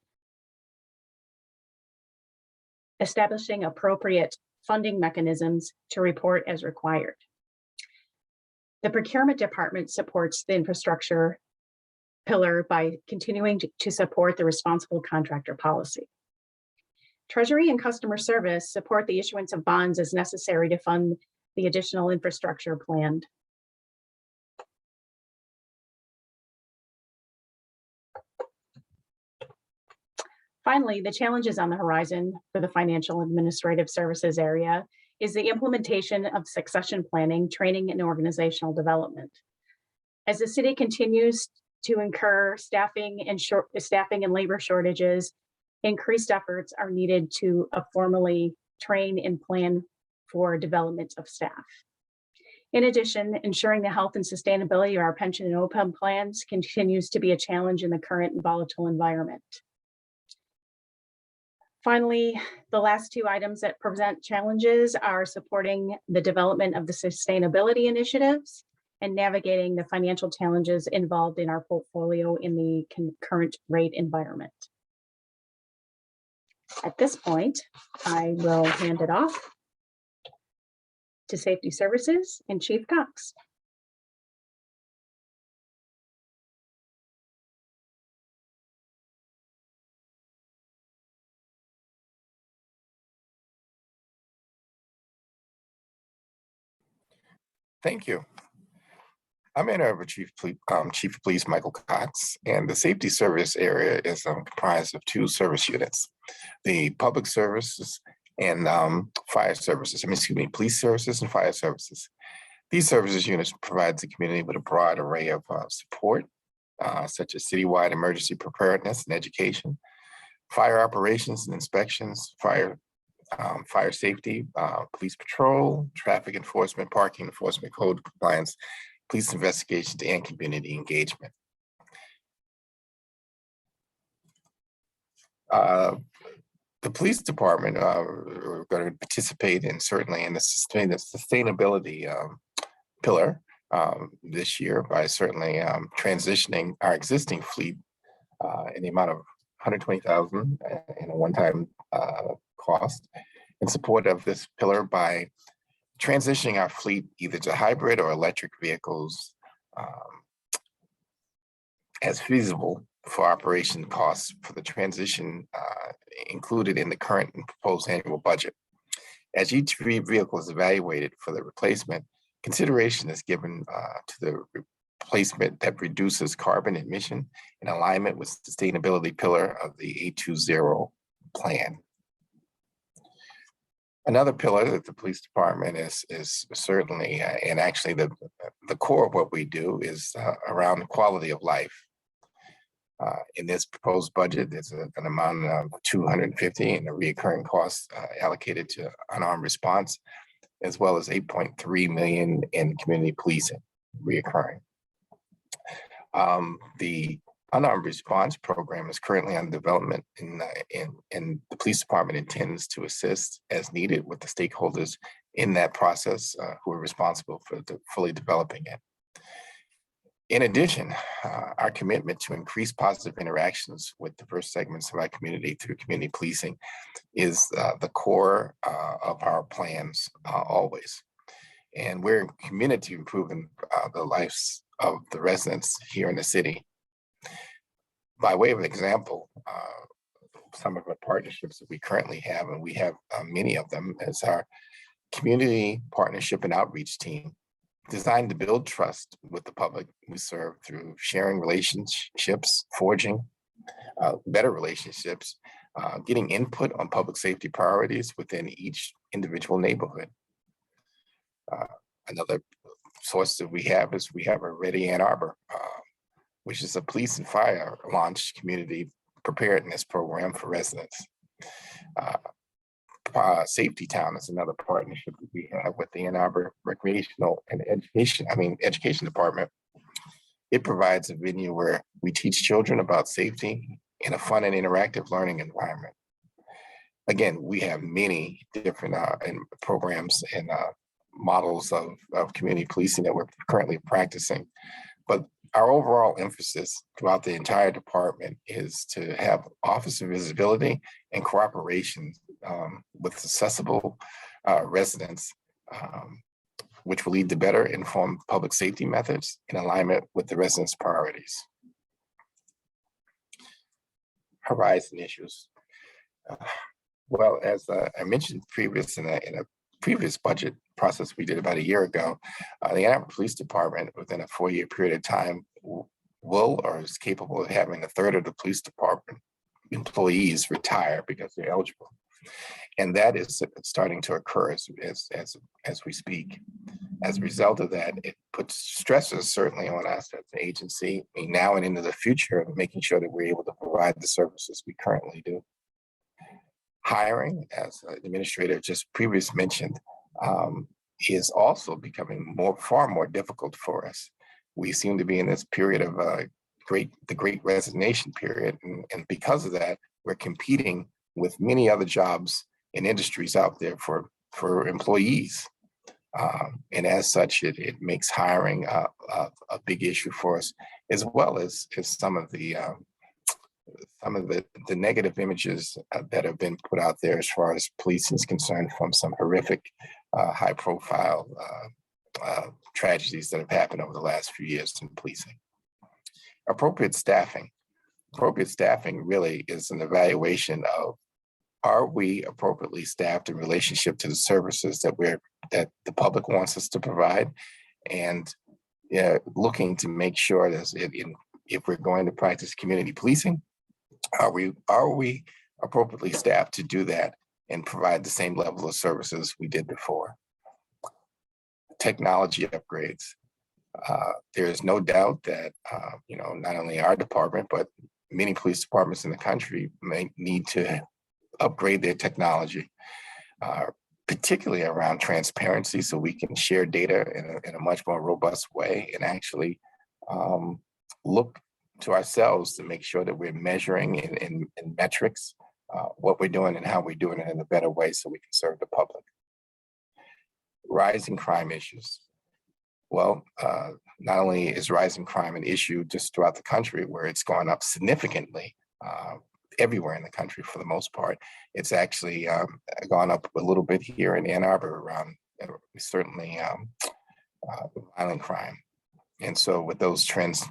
appropriate funding mechanisms to report as required. The procurement department supports the infrastructure pillar by continuing to support the responsible contractor policy. Treasury and customer service support the issuance of bonds as necessary to fund the additional infrastructure planned. Finally, the challenges on the horizon for the financial administrative services area is the implementation of succession planning, training, and organizational development. As the city continues to incur staffing and labor shortages, increased efforts are needed to formally train and plan for development of staff. In addition, ensuring the health and sustainability of our pension and OPEB plans continues to be a challenge in the current volatile environment. Finally, the last two items that present challenges are supporting the development of the sustainability initiatives and navigating the financial challenges involved in our portfolio in the current rate environment. At this point, I will hand it off to Safety Services and Chief Cox. Thank you. I'm Interim Chief of Police Michael Cox, and the safety service area is comprised of two service units: the public services and fire services. Police services and fire services. These services units provide the community with a broad array of support, such as citywide emergency preparedness and education, fire operations and inspections, fire safety, police patrol, traffic enforcement, parking enforcement, code compliance, police investigations, and community engagement. The police department are going to participate in certainly in the sustainability pillar this year by certainly transitioning our existing fleet in the amount of $120,000 in a one-time cost in support of this pillar by transitioning our fleet either to hybrid or electric vehicles as feasible for operation costs for the transition included in the current and proposed annual budget. As each vehicle is evaluated for the replacement, consideration is given to the replacement that reduces carbon emission in alignment with sustainability pillar of the 820 plan. Another pillar that the police department is certainly, and actually the core of what we do is around quality of life. In this proposed budget, there's an amount of 250 and a reoccurring cost allocated to unarmed response, as well as 8.3 million in community policing reoccurring. The unarmed response program is currently under development, and the police department intends to assist as needed with the stakeholders in that process who are responsible for fully developing it. In addition, our commitment to increase positive interactions with diverse segments of our community through community policing is the core of our plans always. And we're committed to improving the lives of the residents here in the city. By way of example, some of our partnerships that we currently have, and we have many of them, is our community partnership and outreach team, designed to build trust with the public we serve through sharing relationships, forging better relationships, getting input on public safety priorities within each individual neighborhood. Another source that we have is we have a Ready Ann Arbor, which is a police and fire launch community preparedness program for residents. Safety Town is another partnership that we have with the Ann Arbor Recreational and Education Department. It provides a venue where we teach children about safety in a fun and interactive learning environment. Again, we have many different programs and models of community policing that we're currently practicing, but our overall emphasis throughout the entire department is to have officer visibility and cooperation with accessible residents, which will lead to better informed public safety methods in alignment with the residents' priorities. Horizon issues. Well, as I mentioned in a previous budget process we did about a year ago, the Ann Arbor Police Department, within a 4-year period of time, will or is capable of having a third of the police department employees retire because they're eligible. And that is starting to occur as we speak. As a result of that, it puts stresses certainly on us as an agency, now and into the future, of making sure that we're able to provide the services we currently do. Hiring, as the administrator just previously mentioned, is also becoming far more difficult for us. We seem to be in this period of the great resignation period. And because of that, we're competing with many other jobs and industries out there for employees. And as such, it makes hiring a big issue for us, as well as some of the negative images that have been put out there as far as policing is concerned, from some horrific, high-profile tragedies that have happened over the last few years in policing. Appropriate staffing. Appropriate staffing really is an evaluation of, are we appropriately staffed in relationship to the services that the public wants us to provide, and looking to make sure that if we're going to practice community policing, are we appropriately staffed to do that and provide the same level of services we did before? Technology upgrades. There is no doubt that not only our department, but many police departments in the country may need to upgrade their technology, particularly around transparency, so we can share data in a much more robust way, and actually look to ourselves to make sure that we're measuring in metrics what we're doing and how we're doing it in a better way so we can serve the public. Rising crime issues. Well, not only is rising crime an issue just throughout the country, where it's gone up significantly everywhere in the country for the most part, it's actually gone up a little bit here in Ann Arbor around certainly violent crime. And so with those trends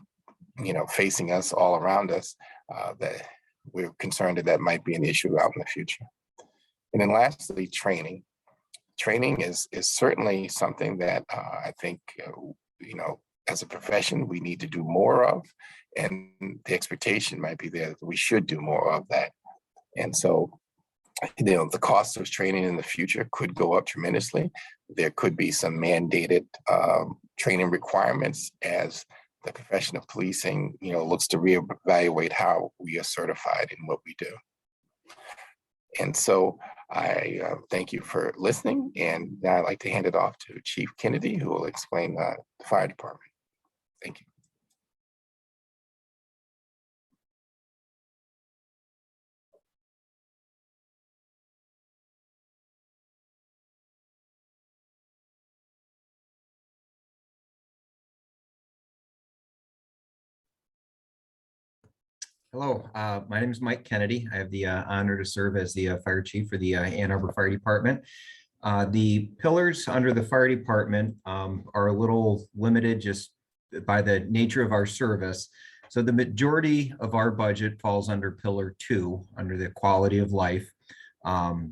facing us all around us, that we're concerned that that might be an issue out in the future. And then lastly, training. Training is certainly something that I think, as a profession, we need to do more of. And the expectation might be there that we should do more of that. And so, the cost of training in the future could go up tremendously. There could be some mandated training requirements as the profession of policing, looks to reevaluate how we are certified in what we do. And so I thank you for listening. And now I'd like to hand it off to Chief Kennedy, who will explain the fire department. Thank you. Hello, my name is Mike Kennedy. I have the honor to serve as the fire chief for the Ann Arbor Fire Department. The pillars under the fire department are a little limited just by the nature of our service. So the majority of our budget falls under Pillar 2, under the quality of life. The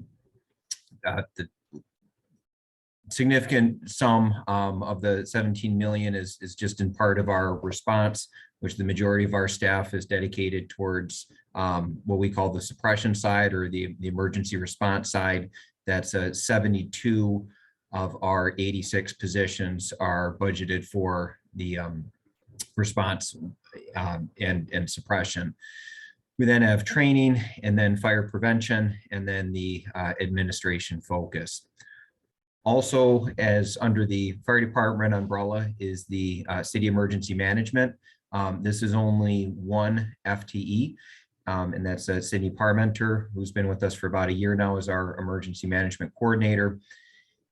significant sum of the 17 million is just in part of our response, which the majority of our staff is dedicated towards what we call the suppression side, or the emergency response side. That's 72 of our 86 positions are budgeted for the response and suppression. We then have training, and then fire prevention, and then the administration focus. Also, as under the fire department umbrella is the city emergency management. This is only one FTE, and that's Sydney Parmenter, who's been with us for about a year now as our emergency management coordinator.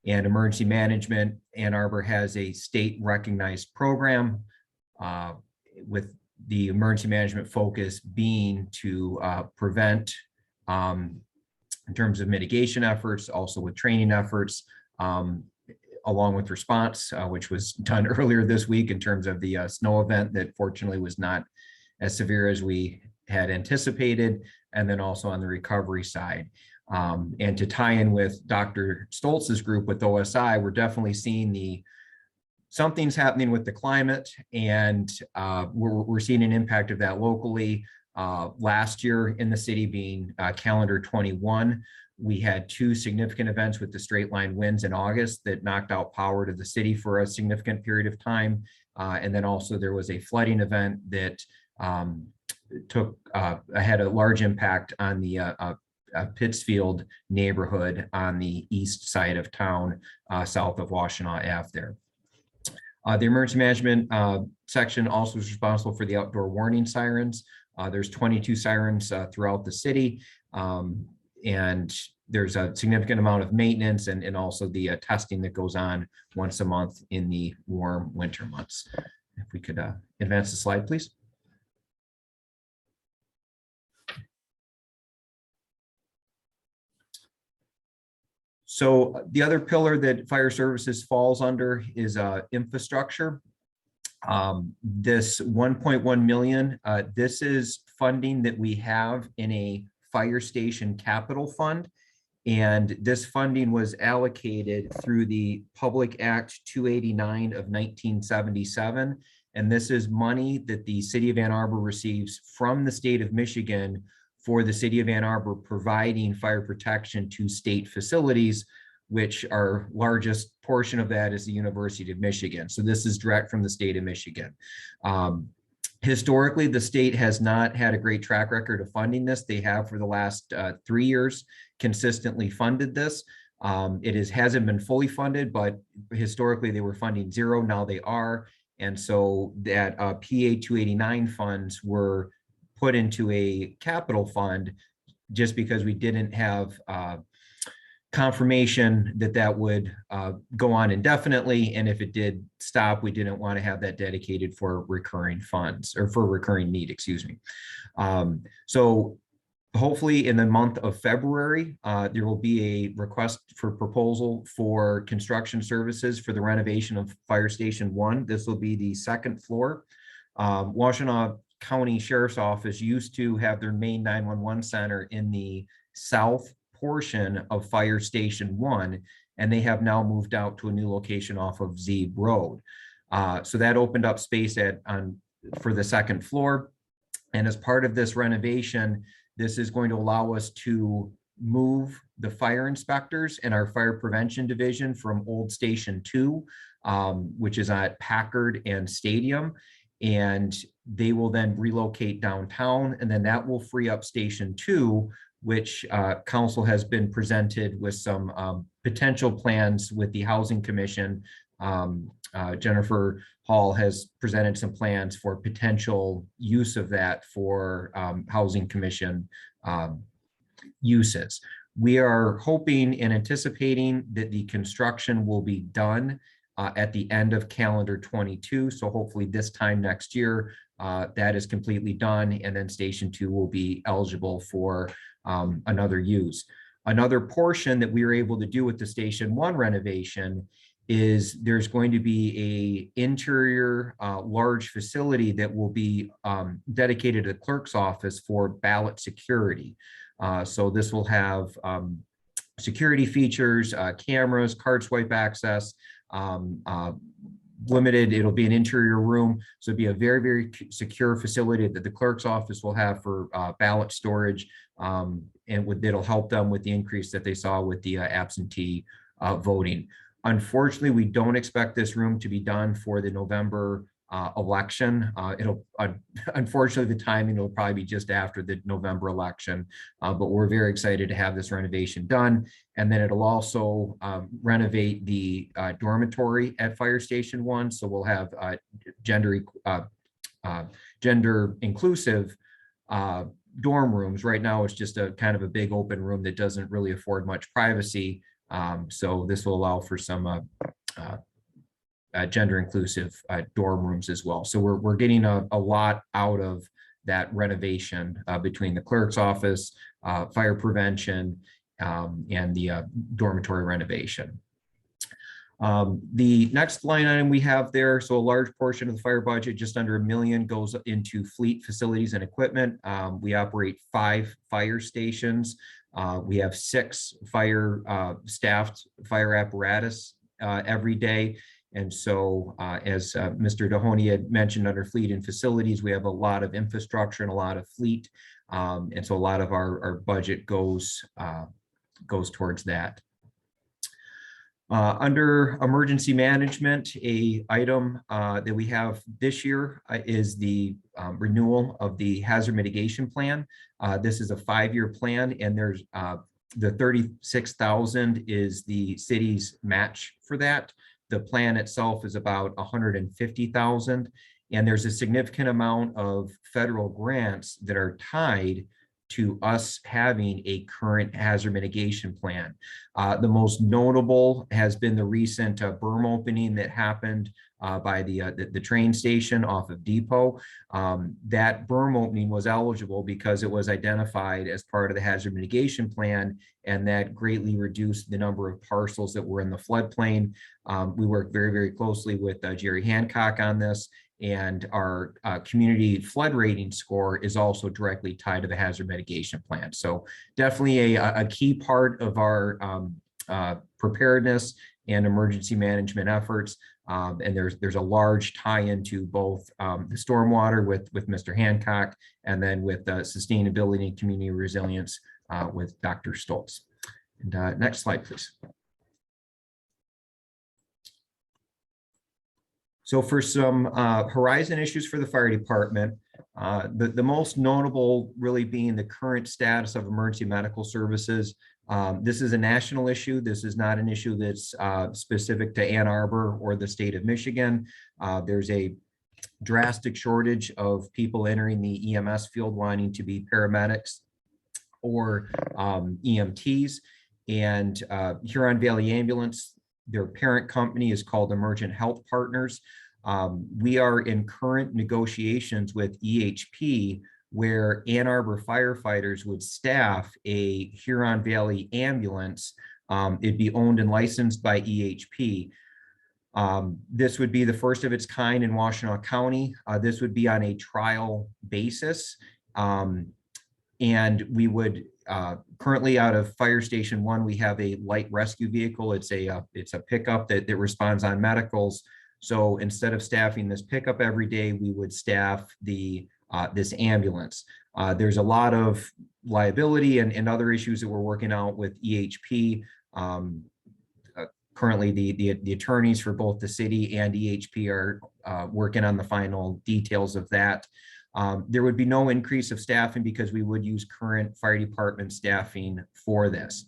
And emergency management, Ann Arbor has a state recognized program with the emergency management focus being to prevent in terms of mitigation efforts, also with training efforts, along with response, which was done earlier this week in terms of the snow event that fortunately was not as severe as we had anticipated, and then also on the recovery side. And to tie in with Dr. Stoltz's group with OSI, we're definitely seeing something's happening with the climate, and we're seeing an impact of that locally. Last year in the city being calendar 21, we had two significant events with the straight line winds in August that knocked out power to the city for a significant period of time. And then also there was a flooding event that had a large impact on the Pittsfield neighborhood on the east side of town, south of Washtenaw Ave there. The emergency management section also is responsible for the outdoor warning sirens. There's 22 sirens throughout the city. And there's a significant amount of maintenance and also the testing that goes on once a month in the warm winter months. If we could advance the slide, please. So the other pillar that fire services falls under is infrastructure. This 1.1 million, this is funding that we have in a fire station capital fund. And this funding was allocated through the Public Act 289 of 1977. And this is money that the city of Ann Arbor receives from the state of Michigan for the city of Ann Arbor providing fire protection to state facilities, which our largest portion of that is the University of Michigan. So this is direct from the state of Michigan. Historically, the state has not had a great track record of funding this. They have for the last 3 years consistently funded this. It hasn't been fully funded, but historically they were funding zero. Now they are. And so that PA 289 funds were put into a capital fund just because we didn't have confirmation that that would go on indefinitely. And if it did stop, we didn't want to have that dedicated for recurring funds or for recurring need, excuse me. So hopefully in the month of February, there will be a request for proposal for construction services for the renovation of Fire Station 1. This will be the second floor Washtenaw County Sheriff's Office used to have their main 911 center in the south portion of Fire Station 1, and they have now moved out to a new location off of Zeeb Road. So that opened up space for the second floor. And as part of this renovation, this is going to allow us to move the fire inspectors and our fire prevention division from old Station 2, which is at Packard and Stadium. And they will then relocate downtown, and then that will free up Station 2, which council has been presented with some potential plans with the Housing Commission. Jennifer Hall has presented some plans for potential use of that for Housing Commission uses. We are hoping and anticipating that the construction will be done at the end of calendar 22. So hopefully this time next year, that is completely done, and then Station 2 will be eligible for another use. Another portion that we were able to do with the Station 1 renovation is there's going to be a interior large facility that will be dedicated to the clerk's office for ballot security. So this will have security features, cameras, card swipe access, limited, it'll be an interior room. So it'll be a very, very secure facility that the clerk's office will have for ballot storage. And it'll help them with the increase that they saw with the absentee voting. Unfortunately, we don't expect this room to be done for the November election. Unfortunately, the timing will probably be just after the November election, but we're very excited to have this renovation done. And then it'll also renovate the dormitory at Fire Station 1. So we'll have gender inclusive dorm rooms. Right now, it's just a kind of a big open room that doesn't really afford much privacy. So this will allow for some gender inclusive dorm rooms as well. So we're getting a lot out of that renovation between the clerk's office, fire prevention, and the dormitory renovation. The next line item we have there, so a large portion of the fire budget, just under $1 million, goes into fleet facilities and equipment. We operate 5 fire stations. We have 6 fire staffed fire apparatus every day. And so as Mr. Dohoney had mentioned, under fleet and facilities, we have a lot of infrastructure and a lot of fleet. And so a lot of our budget goes towards that. Under emergency management, a item that we have this year is the renewal of the hazard mitigation plan. This is a 5-year plan, and there's the $36,000 is the city's match for that. The plan itself is about $150,000, and there's a significant amount of federal grants that are tied to us having a current hazard mitigation plan. The most notable has been the recent berm opening that happened by the train station off of Depot. That berm opening was eligible because it was identified as part of the hazard mitigation plan, and that greatly reduced the number of parcels that were in the floodplain. We worked very, very closely with Jerry Hancock on this, and our community flood rating score is also directly tied to the hazard mitigation plan. So definitely a key part of our preparedness and emergency management efforts. And there's a large tie into both the stormwater with Mr. Hancock, and then with sustainability and community resilience with Dr. Stoltz. And next slide, please. So for some horizon issues for the fire department, the most notable really being the current status of emergency medical services. This is a national issue. This is not an issue that's specific to Ann Arbor or the state of Michigan. There's a drastic shortage of people entering the EMS field wanting to be paramedics or EMTs. And Huron Valley Ambulance, their parent company is called Emergent Health Partners. We are in current negotiations with EHP, where Ann Arbor firefighters would staff a Huron Valley ambulance. It'd be owned and licensed by EHP. This would be the first of its kind in Washtenaw County. This would be on a trial basis. And we would currently out of Fire Station 1, we have a light rescue vehicle. It's a pickup that responds on medicals. So instead of staffing this pickup every day, we would staff this ambulance. There's a lot of liability and other issues that we're working out with EHP. Currently, the attorneys for both the city and EHP are working on the final details of that. There would be no increase of staffing because we would use current fire department staffing for this.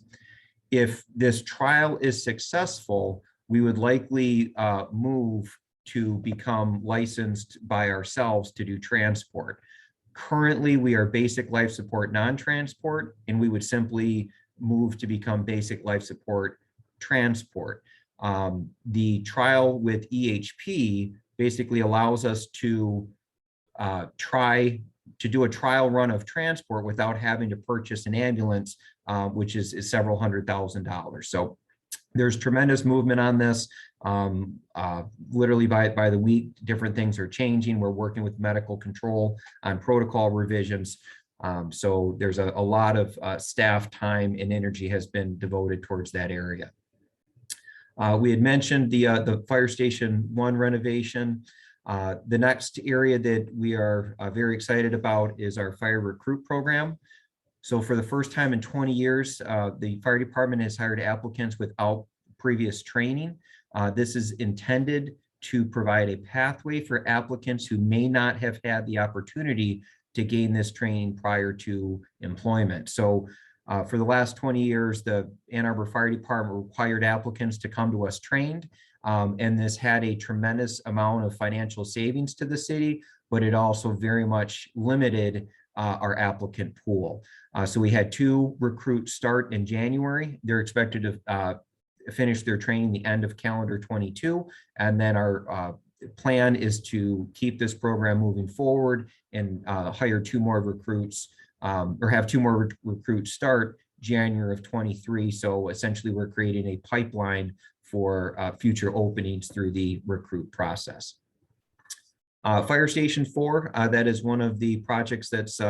If this trial is successful, we would likely move to become licensed by ourselves to do transport. Currently, we are basic life support non-transport, and we would simply move to become basic life support transport. The trial with EHP basically allows us to try to do a trial run of transport without having to purchase an ambulance, which is several $100,000. So there's tremendous movement on this. Literally by the week, different things are changing. We're working with medical control on protocol revisions. So there's a lot of staff time and energy has been devoted towards that area. We had mentioned the Fire Station 1 renovation. The next area that we are very excited about is our fire recruit program. So for the first time in 20 years, the fire department has hired applicants without previous training. This is intended to provide a pathway for applicants who may not have had the opportunity to gain this training prior to employment. So for the last 20 years, the Ann Arbor Fire Department required applicants to come to us trained. And this had a tremendous amount of financial savings to the city, but it also very much limited our applicant pool. So we had 2 recruits start in January. They're expected to finish their training the end of calendar 22. And then our plan is to keep this program moving forward and hire 2 more recruits or have 2 more recruits start January of 23. So essentially we're creating a pipeline for future openings through the recruit process. Fire Station 4, that is one of the projects that's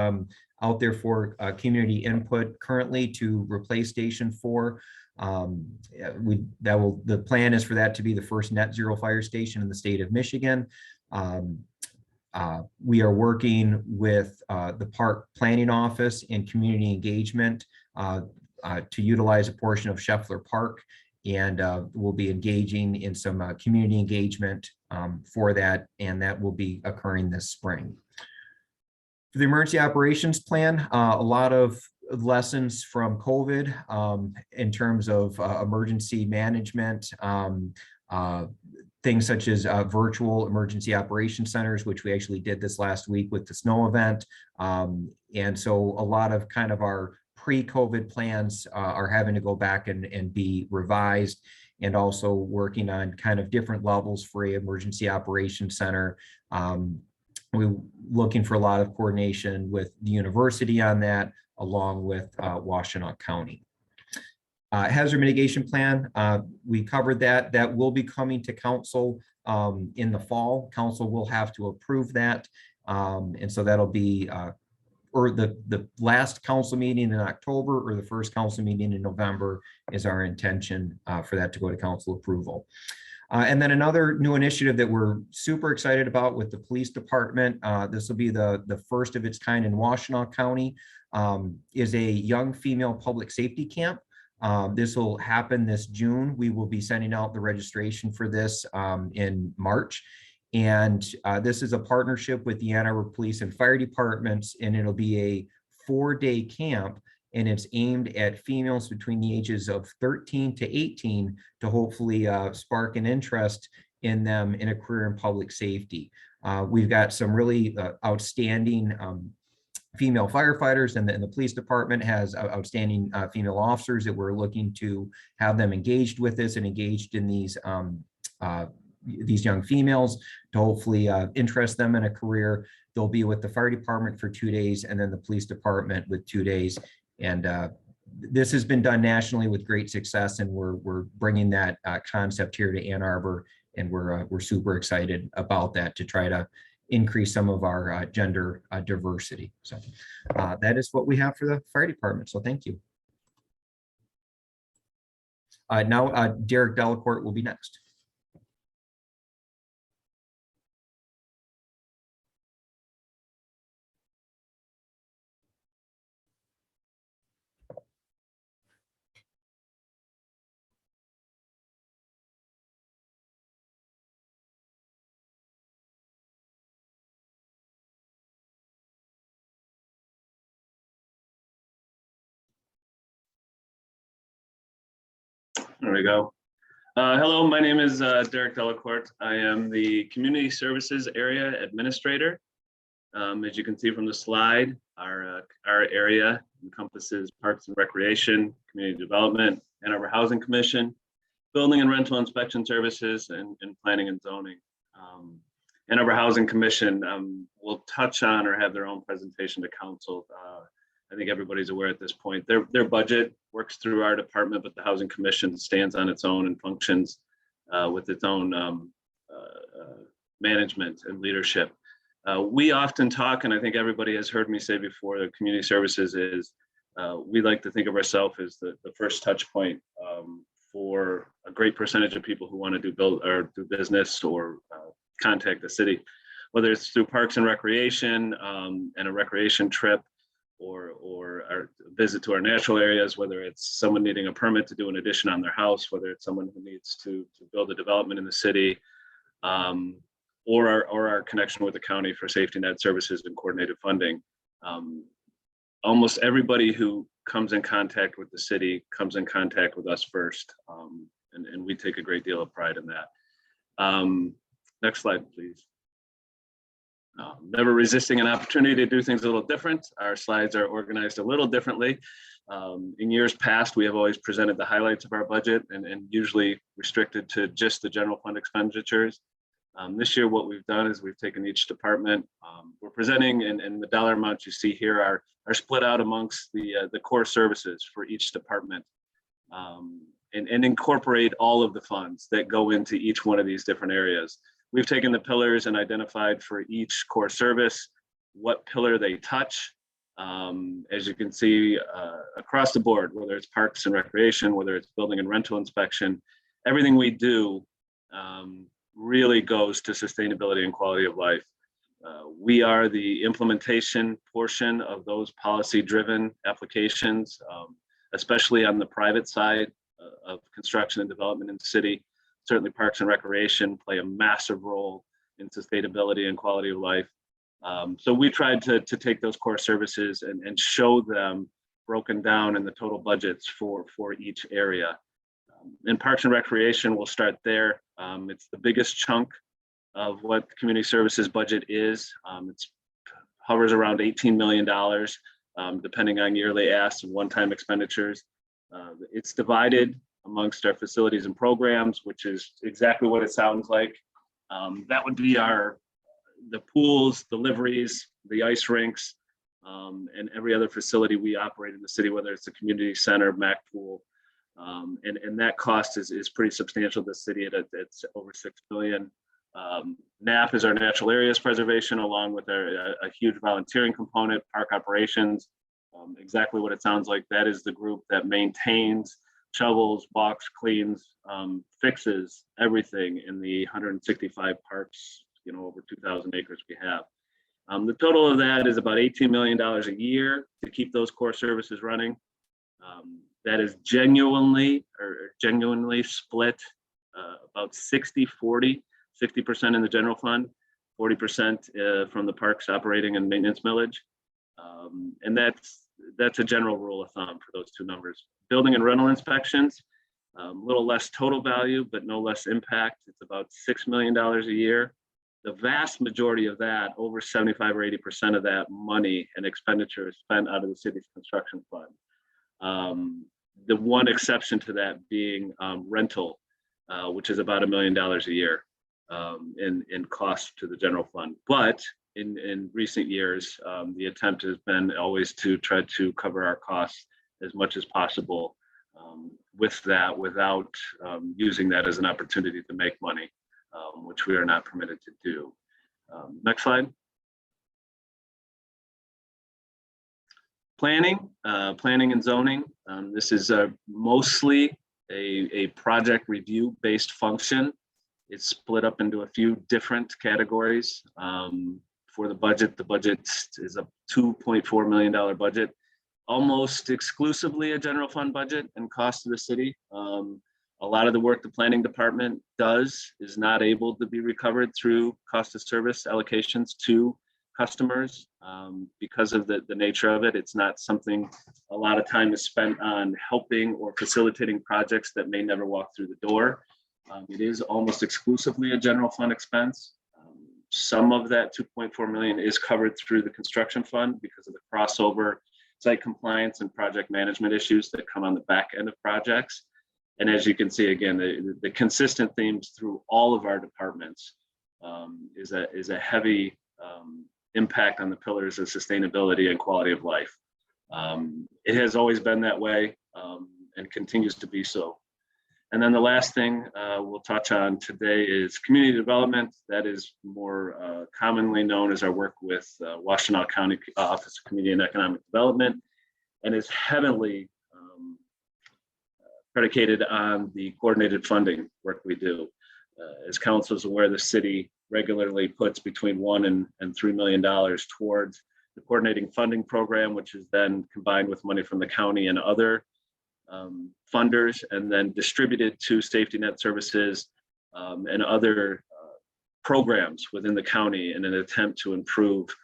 out there for community input currently to replace Station 4. The plan is for that to be the first net zero fire station in the state of Michigan. We are working with the park planning office and community engagement to utilize a portion of Scheffler Park, and we'll be engaging in some community engagement for that, and that will be occurring this spring. For the emergency operations plan, a lot of lessons from COVID in terms of emergency management, things such as virtual emergency operations centers, which we actually did this last week with the snow event. And so a lot of kind of our pre-COVID plans are having to go back and be revised, and also working on kind of different levels for an emergency operations center. We're looking for a lot of coordination with the university on that, along with Washtenaw County. Hazard mitigation plan, we covered that. That will be coming to council in the fall. Council will have to approve that. And so that'll be or the last council meeting in October or the first council meeting in November is our intention for that to go to council approval. And then another new initiative that we're super excited about with the police department, this will be the first of its kind in Washtenaw County, is a young female public safety camp. This will happen this June. We will be sending out the registration for this in March. And this is a partnership with the Ann Arbor Police and Fire Departments, and it'll be a 4-day camp, and it's aimed at females between the ages of 13 to 18 to hopefully spark an interest in them in a career in public safety. We've got some really outstanding female firefighters, and the police department has outstanding female officers that we're looking to have them engaged with this and engaged in these young females to hopefully interest them in a career. They'll be with the fire department for 2 days, and then the police department with 2 days. And this has been done nationally with great success, and we're bringing that concept here to Ann Arbor And we're super excited about that to try to increase some of our gender diversity. So that is what we have for the fire department. So thank you. Now Derek Delacourt will be next. There we go. Hello, my name is Derek Delacourt. I am the Community Services Area Administrator. As you can see from the slide, our area encompasses Parks and Recreation, Community Development, Ann Arbor Housing Commission, Building and Rental Inspection Services, and Planning and Zoning. Ann Arbor Housing Commission will touch on or have their own presentation to council. I think everybody's aware at this point. Their budget works through our department, but the Housing Commission stands on its own and functions with its own management and leadership. We often talk, and I think everybody has heard me say before, that community services is, we like to think of ourselves as the first touch point for a great percentage of people who want to do business or contact the city, whether it's through Parks and Recreation and a recreation trip, or our visit to our natural areas, whether it's someone needing a permit to do an addition on their house, whether it's someone who needs to build a development in the city, or our connection with the county for safety net services and coordinated funding. Almost everybody who comes in contact with the city comes in contact with us first, and we take a great deal of pride in that. Next slide, please. Never resisting an opportunity to do things a little different. Our slides are organized a little differently. In years past, we have always presented the highlights of our budget and usually restricted to just the general fund expenditures. This year, what we've done is we've taken each department. We're presenting, and the dollar amounts you see here are split out amongst the core services for each department, and incorporate all of the funds that go into each one of these different areas. We've taken the pillars and identified for each core service what pillar they touch. As you can see across the board, whether it's Parks and Recreation, whether it's Building and Rental Inspection, everything we do really goes to sustainability and quality of life. We are the implementation portion of those policy-driven applications, especially on the private side of construction and development in the city. Certainly Parks and Recreation play a massive role in sustainability and quality of life. So we tried to take those core services and show them broken down in the total budgets for each area. In Parks and Recreation, we'll start there. It's the biggest chunk of what the community services budget is. It hovers around $18 million, depending on yearly asks and one-time expenditures. It's divided amongst our facilities and programs, which is exactly what it sounds like. That would be the pools, the liveries, the ice rinks, and every other facility we operate in the city, whether it's a community center, MAC pool. And that cost is pretty substantial to the city. It's over $6 billion. NAP is our natural areas preservation, along with a huge volunteering component, park operations. Exactly what it sounds like. That is the group that maintains, shovels, walks, cleans, fixes everything in the 165 parks, over 2,000 acres we have. The total of that is about $18 million a year to keep those core services running. That is genuinely split about 60-40, 60% in the general fund, 40% from the parks operating and maintenance millage. And that's a general rule of thumb for those two numbers. Building and rental inspections, a little less total value, but no less impact. It's about $6 million a year. The vast majority of that, over 75 or 80% of that money and expenditure is spent out of the city's construction fund. The one exception to that being rental, which is about $1 million a year in cost to the general fund. But in recent years, the attempt has been always to try to cover our costs as much as possible with that, without using that as an opportunity to make money. which we are not permitted to do. Next slide. Planning and zoning. This is mostly a project review based function. It's split up into a few different categories. For the budget is a $2.4 million budget, almost exclusively a general fund budget and cost to the city. A lot of the work the planning department does is not able to be recovered through cost of service allocations to customers because of the nature of it. It's not something a lot of time is spent on helping or facilitating projects that may never walk through the door. It is almost exclusively a general fund expense. Some of that 2.4 million is covered through the construction fund because of the crossover site compliance and project management issues that come on the back end of projects. And as you can see, again, the consistent themes through all of our departments is a heavy impact on the pillars of sustainability and quality of life. It has always been that way and continues to be so. And then the last thing we'll touch on today is community development. That is more commonly known as our work with Washtenaw County Office of Community and Economic Development, and is heavily predicated on the coordinated funding work we do. As council is aware, the city regularly puts between $1 and $3 million towards the coordinating funding program, which is then combined with money from the county and other funders, and then distributed to safety net services and other programs within the county in an attempt to improve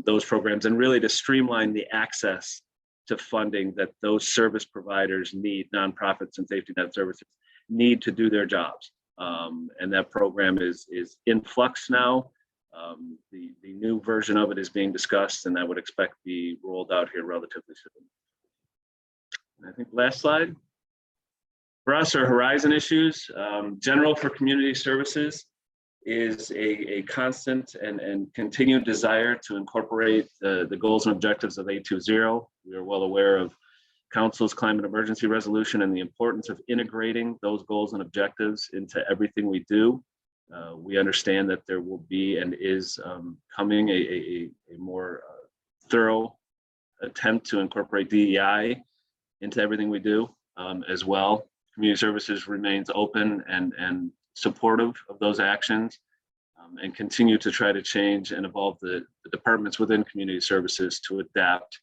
those programs and really to streamline the access to funding that those service providers need, nonprofits and safety net services need to do their jobs. And that program is in flux now. The new version of it is being discussed, and I would expect to be rolled out here relatively soon. I think last slide. For us, our horizon issues, general for community services is a constant and continued desire to incorporate the goals and objectives of 820. We are well aware of Council's climate emergency resolution and the importance of integrating those goals and objectives into everything we do. We understand that there will be and is coming a more thorough attempt to incorporate DEI into everything we do as well. Community services remains open and supportive of those actions and continue to try to change and evolve the departments within community services to adapt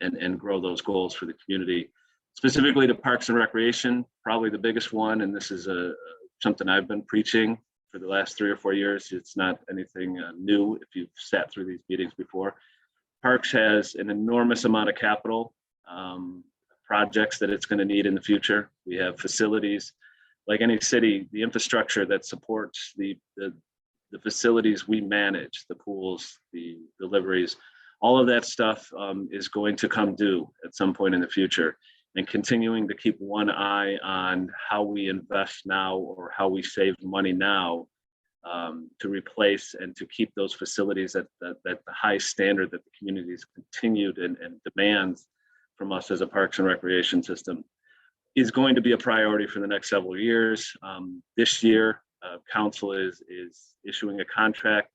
and grow those goals for the community. Specifically to Parks and Recreation, probably the biggest one, and this is something I've been preaching for the last 3 or 4 years. It's not anything new if you've sat through these meetings before. Parks has an enormous amount of capital projects that it's going to need in the future. We have facilities, like any city, the infrastructure that supports the facilities we manage, the pools, the deliveries, all of that stuff is going to come due at some point in the future. And continuing to keep one eye on how we invest now or how we save money now to replace and to keep those facilities at the high standard that the communities continued and demands from us as a Parks and Recreation system is going to be a priority for the next several years. This year, Council is issuing a contract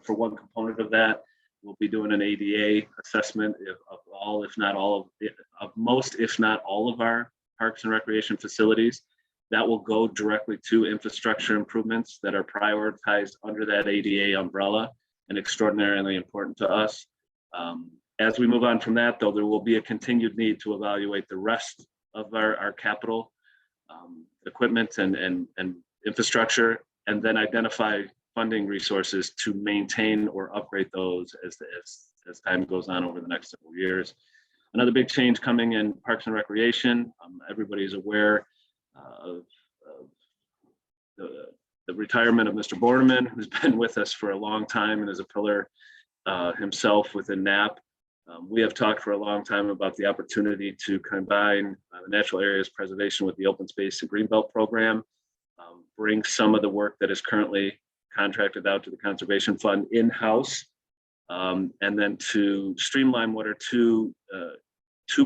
for one component of that. We'll be doing an ADA assessment of all, if not all of most, if not all of our Parks and Recreation facilities. That will go directly to infrastructure improvements that are prioritized under that ADA umbrella and extraordinarily important to us. As we move on from that, though, there will be a continued need to evaluate the rest of our capital equipment and infrastructure, and then identify funding resources to maintain or upgrade those as time goes on over the next several years. Another big change coming in Parks and Recreation. Everybody is aware of the retirement of Mr. Borneman, who's been with us for a long time and is a pillar himself within NAP. We have talked for a long time about the opportunity to combine the natural areas preservation with the open space and greenbelt program, bring some of the work that is currently contracted out to the Conservation Fund in-house, and then to streamline what are two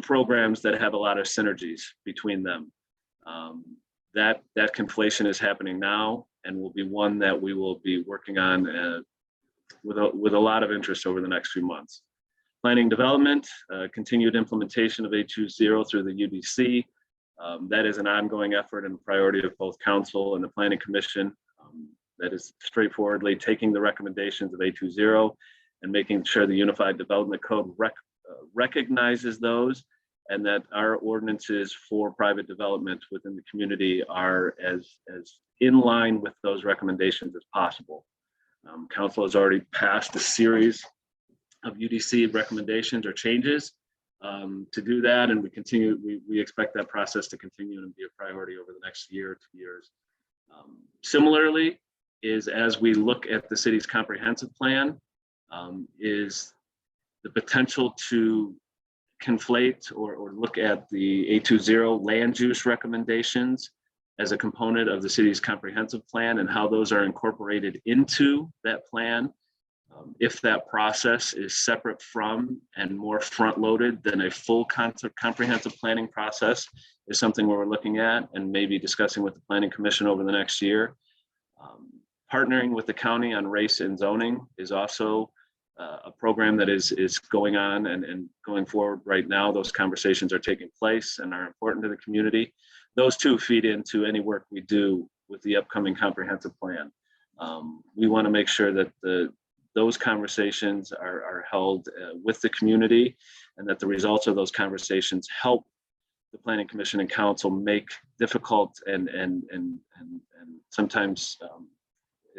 programs that have a lot of synergies between them. That conflation is happening now, and will be one that we will be working on with a lot of interest over the next few months. Planning development, continued implementation of 820 through the UDC. That is an ongoing effort and priority of both council and the Planning Commission. That is straightforwardly taking the recommendations of 820 and making sure the Unified Development Code recognizes those, and that our ordinances for private development within the community are as in line with those recommendations as possible. Council has already passed a series of UDC recommendations or changes to do that, and we expect that process to continue and be a priority over the next year or 2 years. Similarly, is as we look at the city's comprehensive plan, is the potential to conflate or look at the 820 land use recommendations as a component of the city's comprehensive plan and how those are incorporated into that plan. If that process is separate from and more front-loaded than a full comprehensive planning process is something we're looking at and maybe discussing with the Planning Commission over the next year. Partnering with the county on race and zoning is also a program that is going on and going forward right now. Those conversations are taking place and are important to the community. Those two feed into any work we do with the upcoming comprehensive plan. We want to make sure that those conversations are held with the community, and that the results of those conversations help the Planning Commission and Council make difficult and sometimes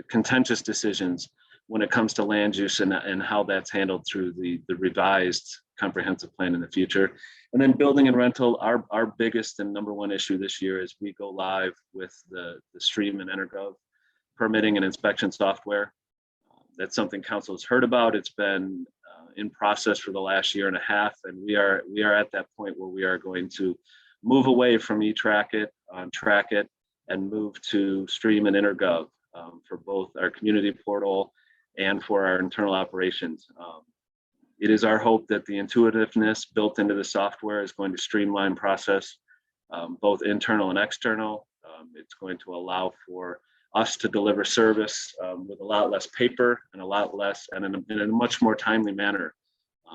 contentious decisions when it comes to land use and how that's handled through the revised comprehensive plan in the future. And then building and rental, our biggest and number one issue this year is we go live with the Stream and EnerGov permitting and inspection software. That's something council has heard about. It's been in process for the last year and a half, and we are at that point where we are going to move away from eTrackit, Trackit, and move to Stream and EnerGov for both our community portal and for our internal operations. It is our hope that the intuitiveness built into the software is going to streamline process, both internal and external. It's going to allow for us to deliver service with a lot less paper and a lot less and in a much more timely manner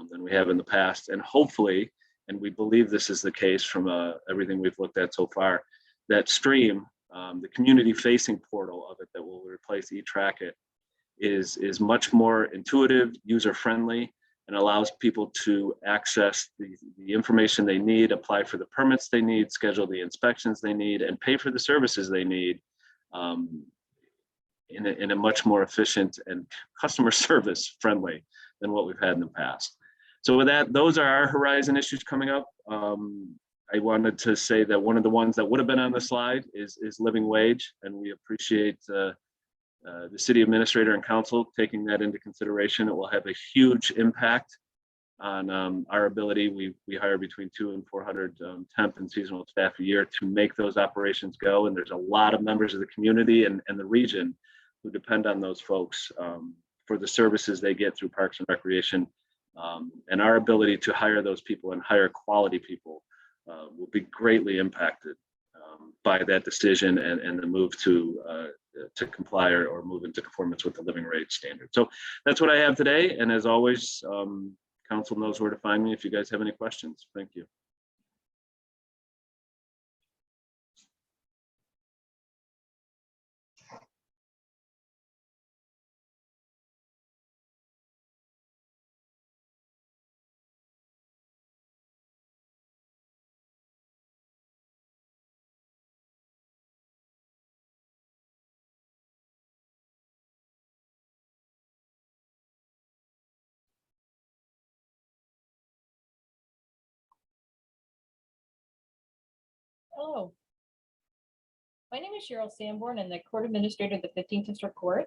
than we have in the past. And hopefully, and we believe this is the case from everything we've looked at so far, that Stream, the community facing portal of it that will replace eTrackit, is much more intuitive, user friendly, and allows people to access the information they need, apply for the permits they need, schedule the inspections they need, and pay for the services they need in a much more efficient and customer service friendly than what we've had in the past. So with that, those are our horizon issues coming up. I wanted to say that one of the ones that would have been on the slide is living wage, and we appreciate the city administrator and council taking that into consideration. It will have a huge impact on our ability. We hire between 200 and 400 temp and seasonal staff a year to make those operations go. And there's a lot of members of the community and the region who depend on those folks for the services they get through Parks and Recreation. And our ability to hire those people and hire quality people will be greatly impacted by that decision and the move to comply or move into conformance with the living wage standard. So that's what I have today. And as always, council knows where to find me if you guys have any questions. Thank you. Hello. My name is Cheryl Sanborn. I'm the Court Administrator of the 15th District Court.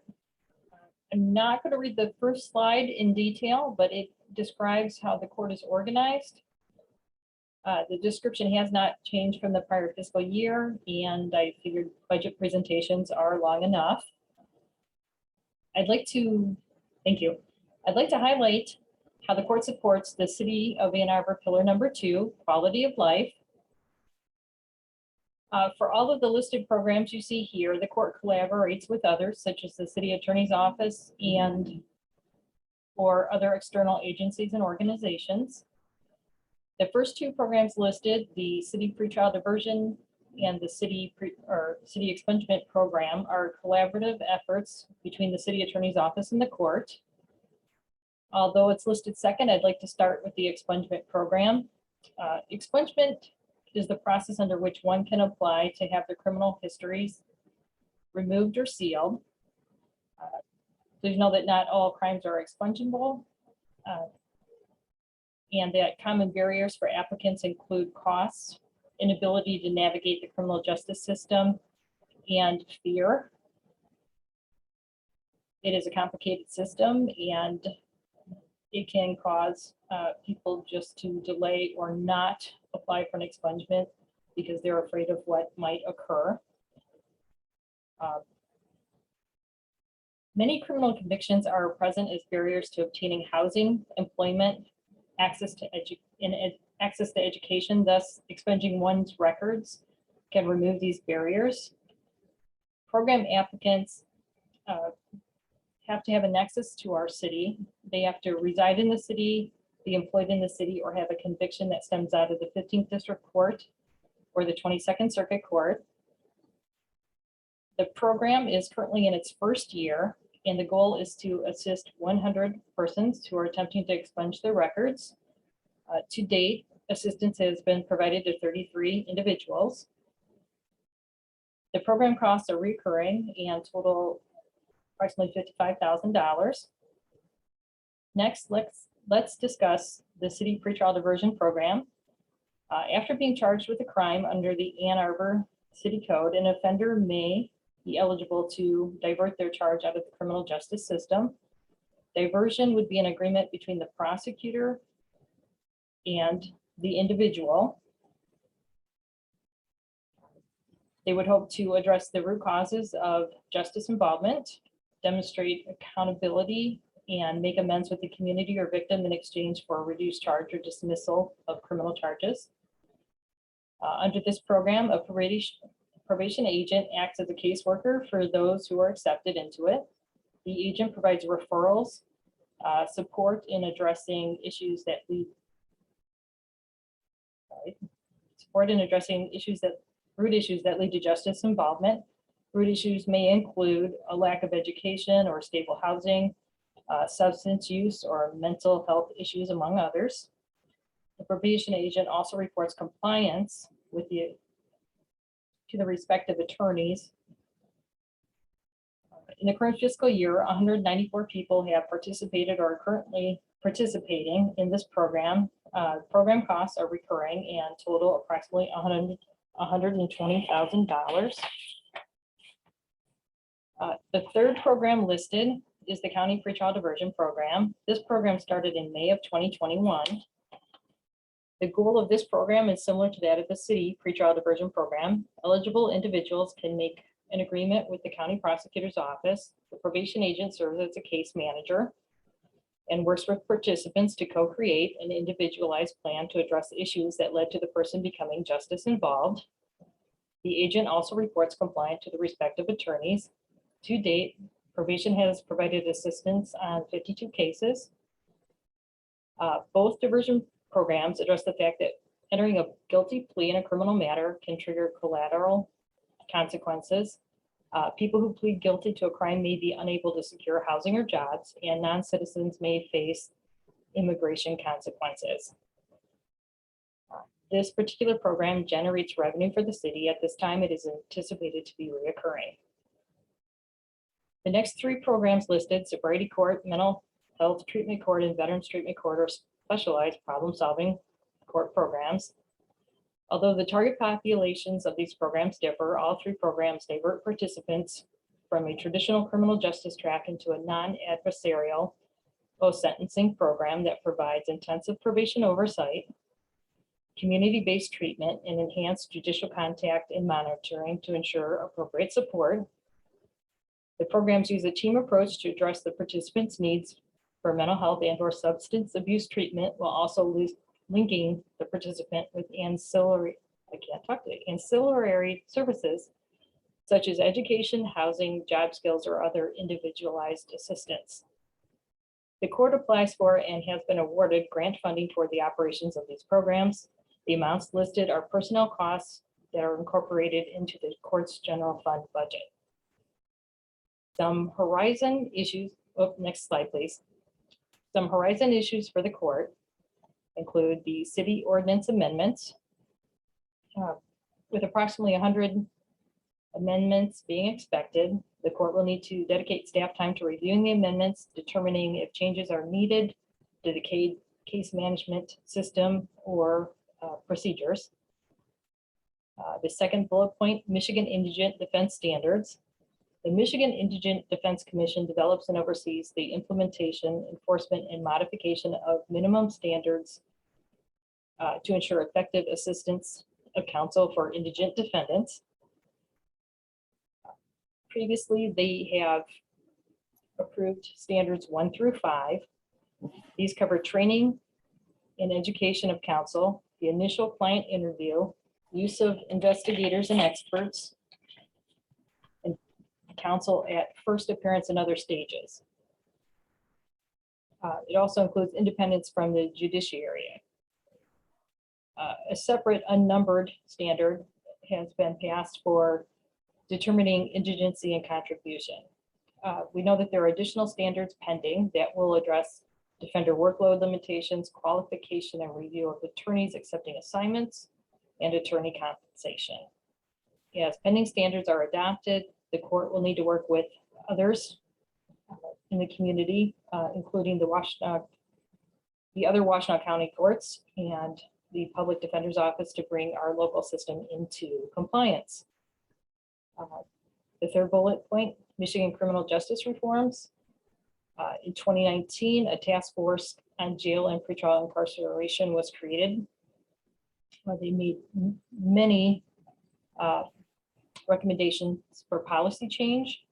I'm not going to read the first slide in detail, but it describes how the court is organized. The description has not changed from the prior fiscal year, and I figured budget presentations are long enough. Thank you. I'd like to highlight how the court supports the City of Ann Arbor Pillar Number 2, quality of life. For all of the listed programs you see here, the court collaborates with others such as the city attorney's office and or other external agencies and organizations. The first two programs listed, the city pretrial diversion and the city expungement program, are collaborative efforts between the city attorney's office and the court. Although it's listed second, I'd like to start with the expungement program. Expungement is the process under which one can apply to have their criminal histories removed or sealed. Please know that not all crimes are expungible, and that common barriers for applicants include costs, inability to navigate the criminal justice system, and fear. It is a complicated system, and it can cause people just to delay or not apply for an expungement because they're afraid of what might occur. Many criminal convictions are present as barriers to obtaining housing, employment, access to education. Thus, expunging one's records can remove these barriers. Program applicants have to have a nexus to our city. They have to reside in the city, be employed in the city, or have a conviction that stems out of the 15th District Court or the 22nd Circuit Court. The program is currently in its first year, and the goal is to assist 100 persons who are attempting to expunge their records. To date, assistance has been provided to 33 individuals. The program costs are recurring and total approximately $55,000. Next, let's discuss the city pretrial diversion program. After being charged with a crime under the Ann Arbor City Code, an offender may be eligible to divert their charge out of the criminal justice system. Diversion would be an agreement between the prosecutor and the individual. They would hope to address the root causes of justice involvement, demonstrate accountability, and make amends with the community or victim in exchange for a reduced charge or dismissal of criminal charges. Under this program, a probation agent acts as a caseworker for those who are accepted into it. The agent provides referrals, support in addressing issues that lead root issues that lead to justice involvement. Root issues may include a lack of education or stable housing, substance use, or mental health issues, among others. The probation agent also reports compliance with to the respective attorneys. In the current fiscal year, 194 people have participated or are currently participating in this program. Program costs are recurring and total approximately $120,000. The third program listed is the County Pretrial Diversion Program. This program started in May of 2021. The goal of this program is similar to that of the City Pretrial Diversion Program. Eligible individuals can make an agreement with the County Prosecutor's Office. The probation agent serves as a case manager and works with participants to co-create an individualized plan to address issues that led to the person becoming justice involved. The agent also reports compliance to the respective attorneys. To date, probation has provided assistance on 52 cases. Both diversion programs address the fact that entering a guilty plea in a criminal matter can trigger collateral consequences. People who plead guilty to a crime may be unable to secure housing or jobs, and non-citizens may face immigration consequences. This particular program generates revenue for the city. At this time, it is anticipated to be reoccurring. The next three programs listed, Sobriety Court, Mental Health Treatment Court, and Veterans Treatment Court, are specialized problem-solving court programs. Although the target populations of these programs differ, all three programs divert participants from a traditional criminal justice track into a non-adversarial post-sentencing program that provides intensive probation oversight, community-based treatment, and enhanced judicial contact and monitoring to ensure appropriate support. The programs use a team approach to address the participants' needs for mental health and/or substance abuse treatment, while also linking the participant with ancillary I can't talk today, ancillary services such as education, housing, job skills, or other individualized assistance. The court applies for and has been awarded grant funding toward the operations of these programs. The amounts listed are personnel costs that are incorporated into the court's general fund budget. Some horizon issues, next slide, please. Some horizon issues for the court include the city ordinance amendments. With approximately 100 amendments being expected, the court will need to dedicate staff time to reviewing the amendments, determining if changes are needed to the case management system or procedures. The second bullet point, Michigan Indigent Defense Standards. The Michigan Indigent Defense Commission develops and oversees the implementation, enforcement, and modification of minimum standards to ensure effective assistance of counsel for indigent defendants. Previously, they have approved standards 1 through 5. These cover training and education of counsel, the initial client interview, use of investigators and experts, and counsel at first appearance and other stages. It also includes independence from the judiciary. A separate unnumbered standard has been passed for determining indigency and contribution. We know that there are additional standards pending that will address defender workload limitations, qualification and review of attorneys accepting assignments, and attorney compensation. As pending standards are adopted, the court will need to work with others in the community, including the other Washtenaw County courts and the Public Defender's Office to bring our local system into compliance. The third bullet point, Michigan criminal justice reforms. In 2019, a task force on jail and pretrial incarceration was created. They made many recommendations for policy change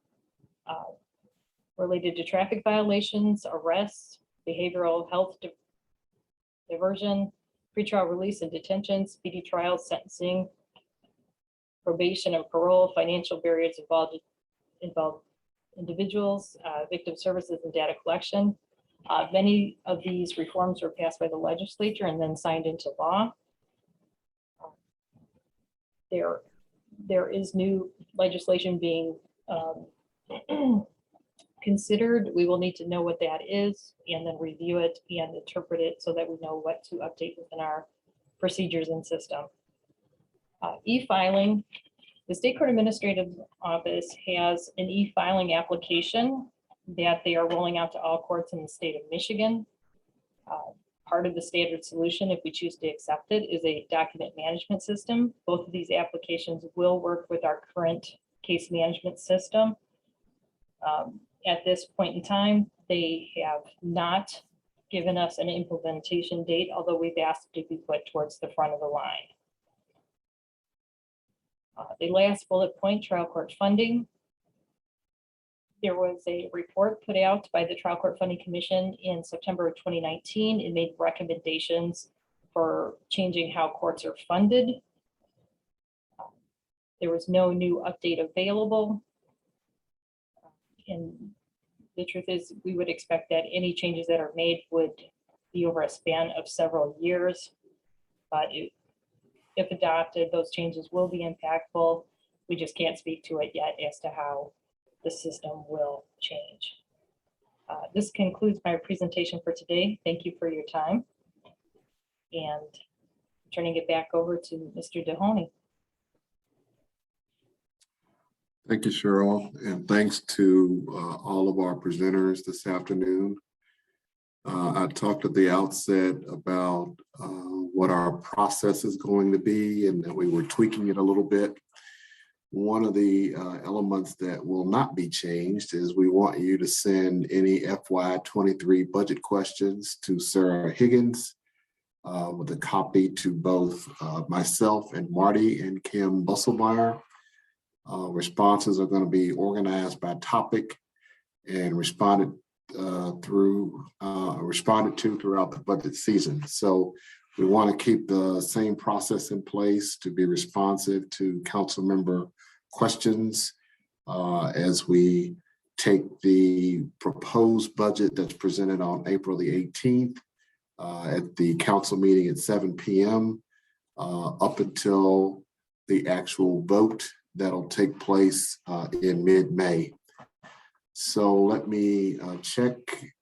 related to traffic violations, arrests, behavioral health diversion, pretrial release and detention, speedy trials, sentencing, probation and parole, financial barriers involved individuals, victim services and data collection. Many of these reforms were passed by the legislature and then signed into law. There is new legislation being considered. We will need to know what that is and then review it and interpret it so that we know what to update within our procedures and system. E-filing. The State Court Administrative Office has an e-filing application that they are rolling out to all courts in the state of Michigan. Part of the standard solution, if we choose to accept it, is a document management system. Both of these applications will work with our current case management system. At this point in time, they have not given us an implementation date, although we've asked to be put towards the front of the line. The last bullet point, trial court funding. There was a report put out by the Trial Court Funding Commission in September of 2019. It made recommendations for changing how courts are funded. There was no new update available. And the truth is, we would expect that any changes that are made would be over a span of several years. But if adopted, those changes will be impactful. We just can't speak to it yet as to how the system will change. This concludes my presentation for today. Thank you for your time. And turning it back over to Mr. Mahoney. Thank you, Cheryl, and thanks to all of our presenters this afternoon. I talked at the outset about what our process is going to be and that we were tweaking it a little bit. One of the elements that will not be changed is we want you to send any FY23 budget questions to Sarah Higgins with a copy to both myself and Marty and Kim Busselmeyer. Responses are going to be organized by topic and responded to throughout the budget season. So We want to keep the same process in place to be responsive to council member questions as we take the proposed budget that's presented on April the 18th at the council meeting at 7 p.m. Up until the actual vote that'll take place in mid-May. So let me check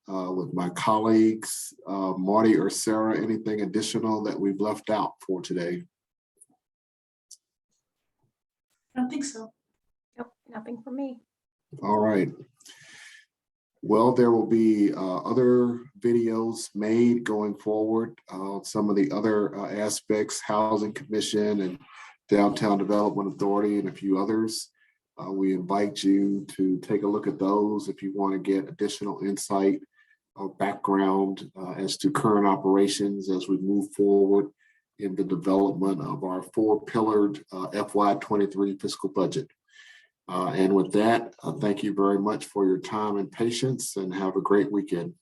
with my colleagues, Marty or Sarah, anything additional that we've left out for today? I don't think so. Nope, nothing for me. All right. Well, there will be other videos made going forward. Some of the other aspects, Housing Commission and Downtown Development Authority and a few others. We invite you to take a look at those if you want to get additional insight or background as to current operations as we move forward in the development of our four-pillared FY23 fiscal budget. And with that, thank you very much for your time and patience, and have a great weekend.